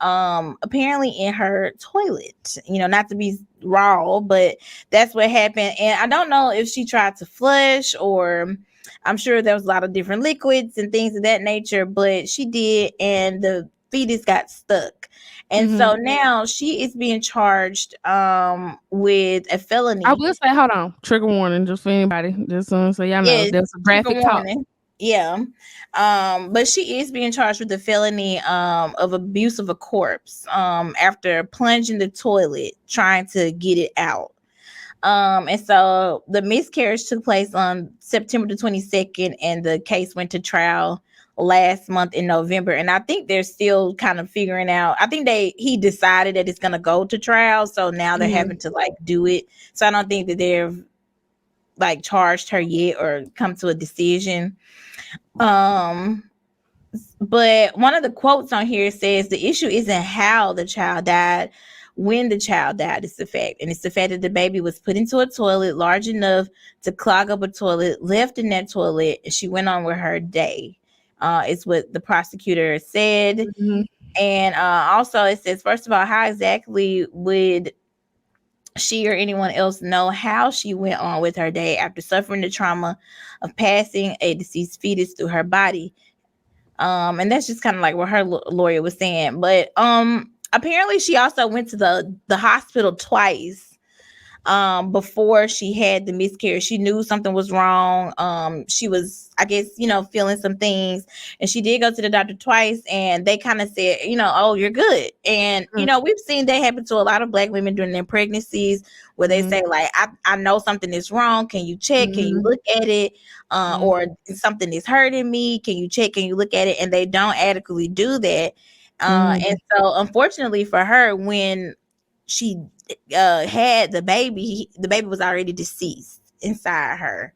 Apparently in her toilet. Not to be raw, but that's what happened. And I don't know if she tried to flush, or I'm sure there was a lot of different liquids and things of that nature, but she did, and the fetus got stuck. And Mm-hmm. so now she is being charged with a I felony. will say, hold on, trigger warning, just for anybody, just so y'all know Yes, there's a trigger graphic talk. warning. Yeah. But she is being charged with the felony of abuse of a corpse after plunging the toilet trying to get it out. And so the miscarriage took place on September the 22nd, and the case went to trial last month in November. And I think they're still kind of figuring out. I think he decided that it's gonna go to trial, so now they're Mm-hmm. having to like do it. So I don't think that they're like charged her yet or come to a decision. Um, but one of the quotes on here says the issue isn't how the child died, when the child died. It's the fact. And it's the fact that the baby was put into a toilet large enough to clog up a toilet, left in that toilet, and she went on with her day. Is what the prosecutor said. Mm-hmm. And also it says, first of all, how exactly would she or anyone else know how she went on with her day after suffering the trauma of passing a deceased fetus through her body? And that's just kind of like what her lawyer was saying. But apparently she also went to the hospital twice before she had the miscarriage. She knew something was wrong. She was, I guess, feeling some things, and she did go to the doctor twice, and they kind of said, oh, you're good. And we've seen that happen to a lot of black women during their pregnancies, where they Mm-hmm. say like, I know something is wrong, can you check, can you Mm-hmm. look at it, Mm-hmm. or something is hurting me, can you check, can you look at it? And they don't adequately do that. And so unfortunately for her, when she had the baby was already deceased inside her.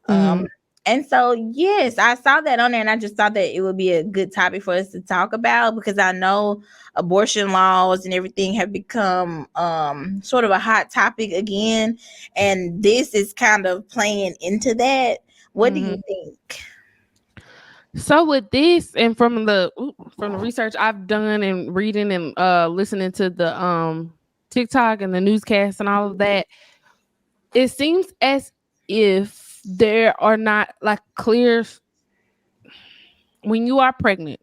Mm-hmm. And so yes, I saw that on there, and I just thought that it would be a good topic for us to talk about, because I know abortion laws and everything have become sort of a hot topic again, and this is kind of playing into that. What do Mm-hmm. you think? So with this, and from the research I've done and reading and listening to the TikTok and the newscast and all of that, it seems as if there are not like clear, when you are pregnant,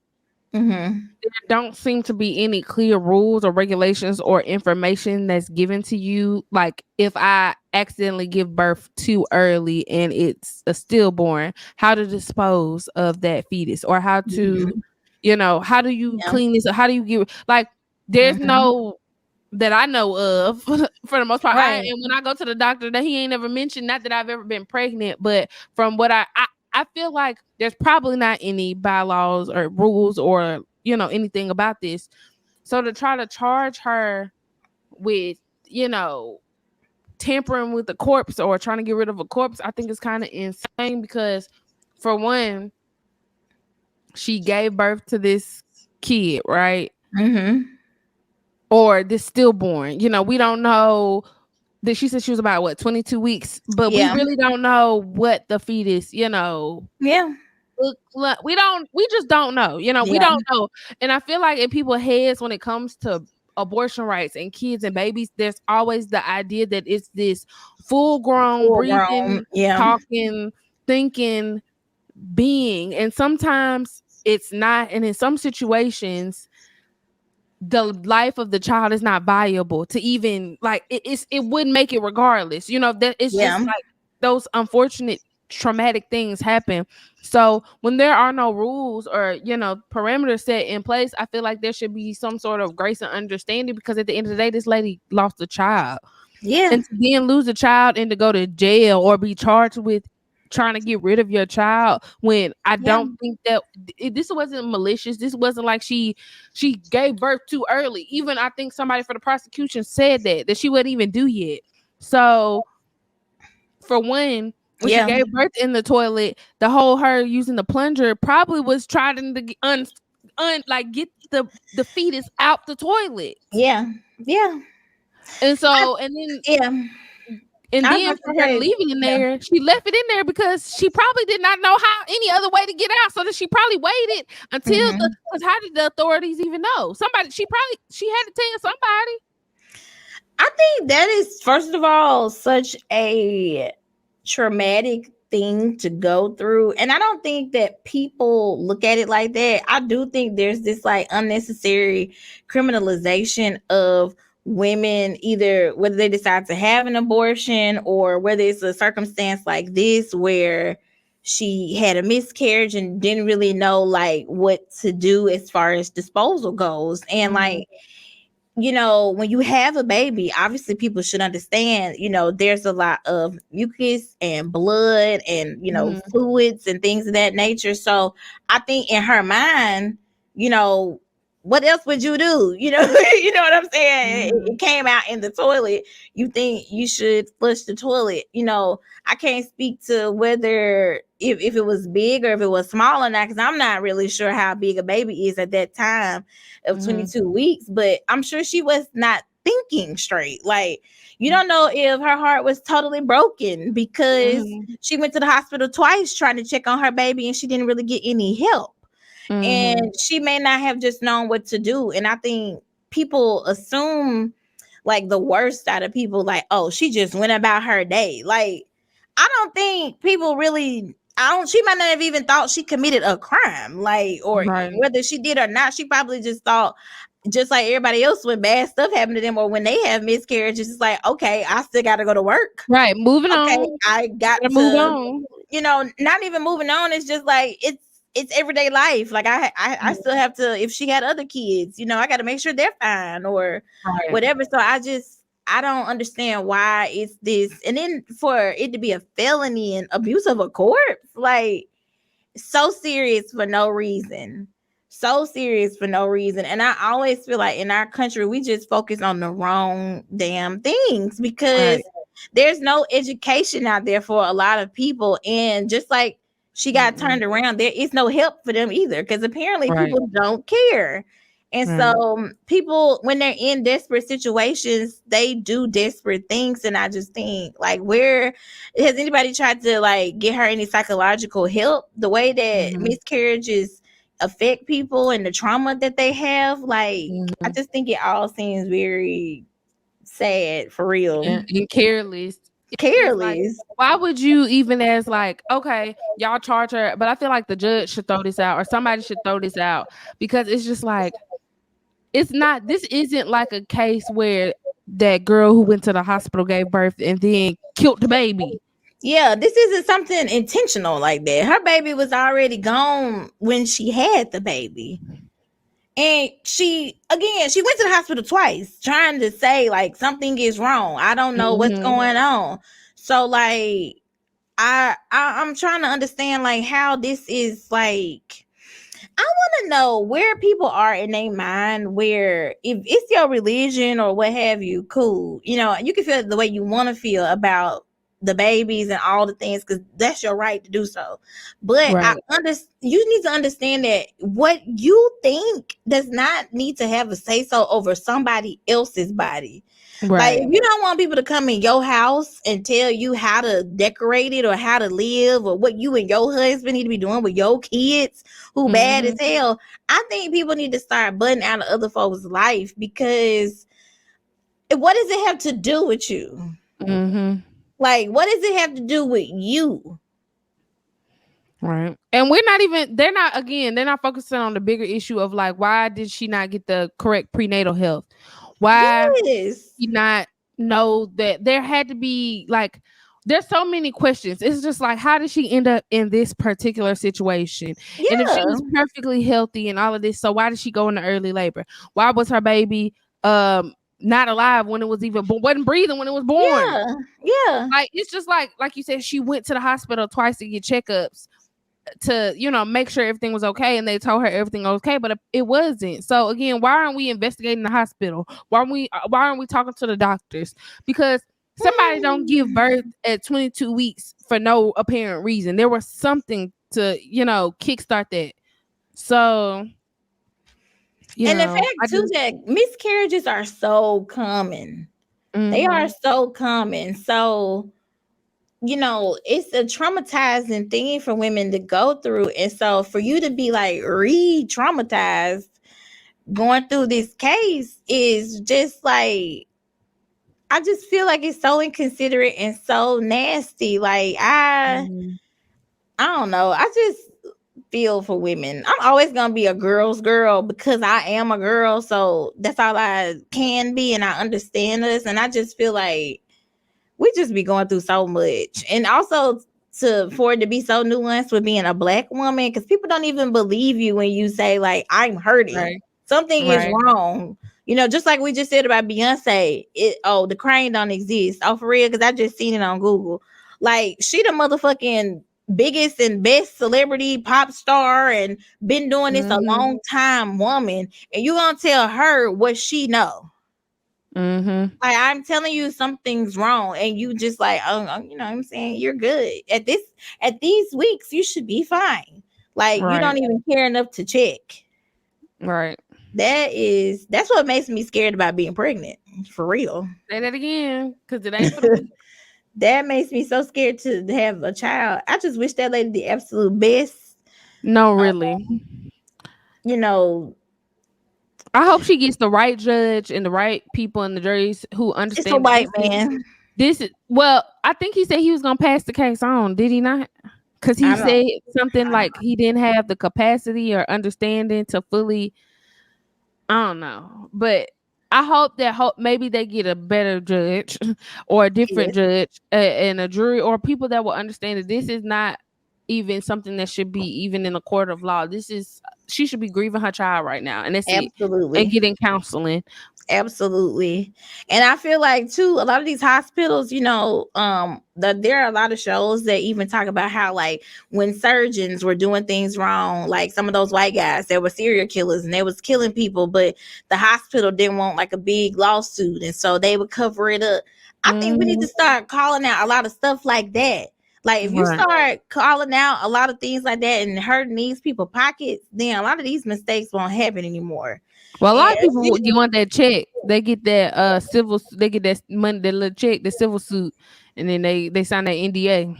Mm-hmm. there don't seem to be any clear rules or regulations or information that's given to you. Like if I accidentally give birth too early and it's a stillborn, how to dispose of that fetus, or how to, Mm-hmm. how do you Yeah. clean this? How do you get, like, there's Mm-hmm. no, that I know of for the most part. Right. And when I go to the doctor, that he ain't ever mentioned, not that I've ever been pregnant, but from what I feel like there's probably not any bylaws or rules or anything about this. So to try to charge her with tampering with the corpse or trying to get rid of a corpse, I think it's kind of insane, because for one, she gave birth to this kid, right? Mm-hmm. Or this stillborn. We don't know that. She said she was about 22 weeks, but we Yeah. really don't know what the fetus, Yeah. we just don't know. We Yeah. don't know. And I feel like in people's heads, when it comes to abortion rights and kids and babies, there's always the idea that it's this full grown, Full grown. breathing, Yeah. talking, thinking being. And sometimes it's not. And in some situations, the life of the child is not viable to even, like, it wouldn't make it regardless. That it's just Yeah. like those unfortunate traumatic things happen. So when there are no rules or parameters set in place, I feel like there should be some sort of grace and understanding, because at the end of the day, this lady lost a child. Yeah. And to then lose a child and to go to jail or be charged with trying to get rid of your child, when I Yeah. don't think that this wasn't malicious. This wasn't like she gave birth too early. Even I think somebody for the prosecution said that she wouldn't even do yet. So for one, when she Yeah. gave birth in the toilet, the whole her using the plunger probably was trying to like get the fetus out the toilet. Yeah. Yeah. And I, so yeah. and I was then about for to her say, leaving in yeah. there, she left it in there because she probably did not know how any other way to get out. So that she probably waited until because how did the authorities even know? She had to tell somebody. I think that is, first of all, such a traumatic thing to go through. And I don't think that people look at it like that. I do think there's this like unnecessary criminalization of women, either whether they decide to have an abortion or whether it's a circumstance like this where she had a miscarriage and didn't really know like what to do as far as disposal goes. And like, you know, when you have a baby, obviously people should understand, you know, there's a lot of mucus and blood and, you know, fluids and things of that nature. So I think in her mind, you know, what else would you do? You know, you know what I'm saying? It came out in the toilet. You think you should flush the toilet. You know, I can't speak to whether if it was big or if it was small or not, because I'm not really sure how big a baby is at that time of 22 weeks, but I'm sure she was not thinking straight. Like, you don't know if her heart was totally broken because she went to the hospital twice trying to check on her baby and she didn't really get any help. And she may not have just known what to do. And I think people assume like the worst out of people, like, oh, she just went about her day. Like, I don't think people really, she might not have even thought she committed a crime, like, or whether she did or not. She probably just thought, just like everybody else, when bad stuff happened to them or when they have miscarriages, it's like, okay, I still got to go to work. Right. Moving on. I got to move on. You know, not even moving on. It's just like, it's everyday life. Like I still have to, if she had other kids, you know, I got to make sure they're fine or whatever. So I don't understand why it's this. And then for it to be a felony and abuse of a corpse, like so serious for no reason. So serious for no reason. And I always feel like in our country, we just focus on the wrong damn things because there's no education out there for a lot of people. And just like she got turned around, there is no help for them either because apparently people don't care. And so people, when they're in desperate situations, they do desperate things. And I just think, like, where has anybody tried to like get her any psychological help? The way that miscarriages affect people and the trauma that they have, like, I just think it all seems very sad for real. And careless. Careless. Like, why would you even as like, okay, y'all charge her, but I feel like the judge should throw this out or somebody should throw this out because it's just like, this isn't like a case where that girl who went to the hospital gave birth and then killed the baby. Yeah, this isn't something intentional like that. Her baby was already gone when she had the baby. And she went to the hospital twice trying to say like something is wrong. I don't know what's going on. So like I'm trying to understand like how this is like, I want to know where people are in their mind, where if it's your religion or what have you, cool. You know, you can feel the way you want to feel about the babies and all the things because that's your right to do so. But you need to understand that what you think does not need to have a say so over somebody else's body. Like, if you don't want people to come in your house and tell you how to decorate it or how to live or what you and your husband need to be doing with your kids who bad as hell, I think people need to start butting out of other folks' life because what does it have to do with you? Like, what does it have to do with you? Right. And they're not focusing on the bigger issue of like, why did she not get the correct prenatal health? Why did she not know that there had to be like, there's so many questions. It's just like, how did she end up in this particular situation? Yeah. And if she was perfectly healthy and all of this, so why did she go into early labor? Why was her baby not alive when it was even born, wasn't breathing when it was born. Yeah. Like, it's just like you said, she went to the hospital twice to get checkups to, you know, make sure everything was okay, and they told her everything was okay, but it wasn't. So again, why aren't we investigating the hospital? Why aren't we talking to the doctors? Because somebody don't give birth at 22 weeks for no apparent reason. There was something to, you know, kickstart that. So, and the fact too that miscarriages are so common. They are so common. So, you know, it's a traumatizing thing for women to go through. And so for you to be like re-traumatized going through this case is just like, I just feel like it's so inconsiderate and so nasty. Like I don't know. I just feel for women. I'm always gonna be a girl's girl because I am a girl. So that's all I can be, and I understand us. And I just feel like we just be going through so much. And also for it to be so nuanced with being a Black woman, because people don't even believe you when you say like I'm hurting. Right. Something is wrong. You know, just like we just said about Beyonce, the crane don't exist. Oh, for real, because I just seen it on Google. Like, she the motherfucking biggest and best celebrity pop star and been doing this a long time woman, and you gonna tell her what she know. Like, I'm telling you something's wrong, and you just like, oh, you know what I'm saying? You're good. At these weeks, you should be fine. Like, you don't even care enough to check. Right. That's what makes me scared about being pregnant. For real. Say that again, because it ain't for the weak. That makes me so scared to have a child. I just wish that lady the absolute best. No, really. You know, I hope she gets the right judge and the right people in the juries who understand. It's a white man. This is, well, I think he said he was gonna pass the case on. Did he not? Because he said something like he didn't have the capacity or understanding to fully. I don't know, but I hope that maybe they get a better judge or a different judge and a jury or people that will understand that this is not even something that should be even in a court of law. She should be grieving her child right now, and that's absolutely it. And getting counseling. Absolutely. And I feel like too, a lot of these hospitals, you know, there are a lot of shows that even talk about how, like, when surgeons were doing things wrong, like some of those white guys that were serial killers and they was killing people, but the hospital didn't want like a big lawsuit, and so they would cover it up. I think we need to start calling out a lot of stuff like that. Like, if you start calling out a lot of things like that and hurting these people's pockets, then a lot of these mistakes won't happen anymore. Well, a lot of people want that check. They get that civil. They get that money, that little check, the civil suit, and then they sign that NDA.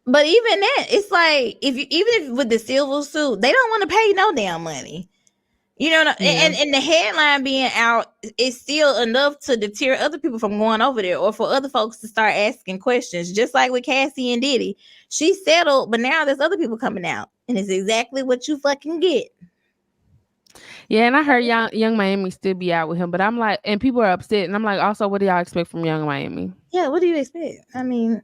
But even that, it's like even if with the civil suit, they don't want to pay no damn money. You know, and the headline being out is still enough to deter other people from going over there, or for other folks to start asking questions. Just like with Cassie and Diddy, she settled, but now there's other people coming out, and it's exactly what you fucking get. Yeah, and I heard Young Miami still be out with him, but I'm like, and people are upset, and I'm like, also, what do y'all expect from Young Miami? Yeah, what do you expect? I mean,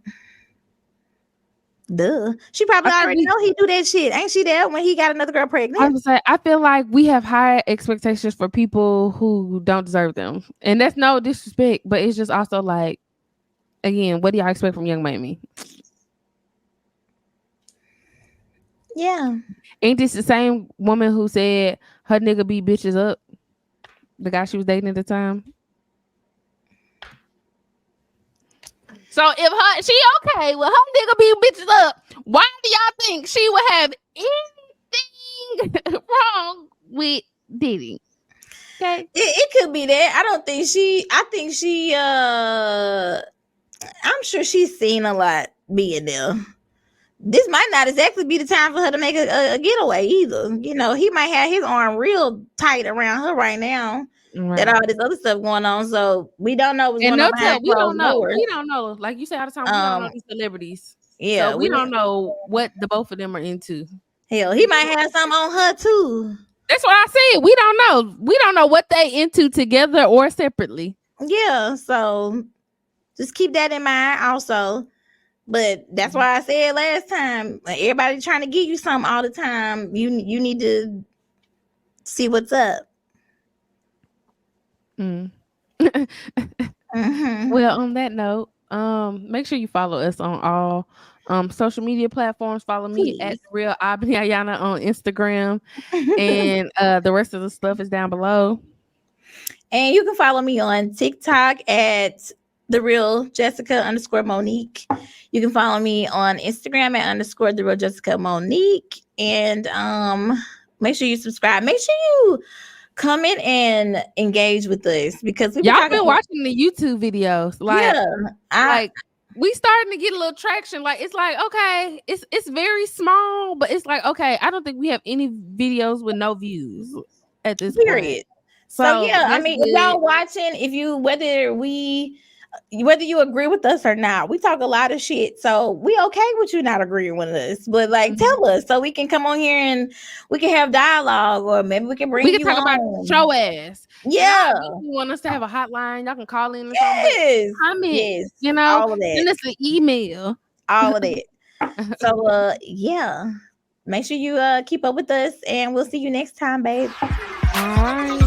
duh. She probably already know he do that shit. Ain't she there when he got another girl pregnant? I was like, I feel like we have high expectations for people who don't deserve them, and that's no disrespect, but it's just also like, again, what do y'all expect from Young Miami? Yeah. Ain't this the same woman who said her nigga beat bitches up? The guy she was dating at the time. So if she okay, well, her nigga beat bitches up, why do y'all think she would have anything wrong with Diddy? Okay. It could be that. I think she I'm sure she's seen a lot being there. This might not exactly be the time for her to make a getaway either. You know, he might have his arm real tight around her right now. Right. That all this other stuff going on. So we don't know what's going on behind closed doors. We don't know. Like you say all the time, we don't know these celebrities. Yeah. So we don't know what the both of them are into. Hell, he might have something on her too. That's what I said. We don't know. We don't know what they into together or separately. Yeah. So just keep that in mind also. But that's why I said last time, like, everybody trying to give you something all the time. You need to see what's up. Mm. Mhm. Well, on that note, make sure you follow us on all social media platforms. Follow me at Please. Real Abni Ayana on Instagram, and the rest of the stuff is down below. And you can follow me on TikTok at the real Jessica underscore Monique. You can follow me on Instagram at underscore the real Jessica Monique. And make sure you subscribe. Make sure you comment and engage with us because we be Y'all talking. been watching the YouTube videos, Yeah, like we starting to get a little traction. Like it's like okay, it's very small, but it's like okay, I don't think we have any videos with no views at this point. period. So So yeah, I that's mean, if good. y'all watching, whether you agree with us or not, we talk a lot of shit. So we okay with you not agreeing with us, but like Mhm. tell us so we can come on here and we can have dialogue, or maybe we can We bring can you talk about on. show ass. Y'all Yeah, eventually want us to have a hotline. Y'all can call in or something, but yes, comment, yes, you know, all of that, send us an email. all of that. So yeah, make sure you keep up with us, and we'll see you next time, babe. All right.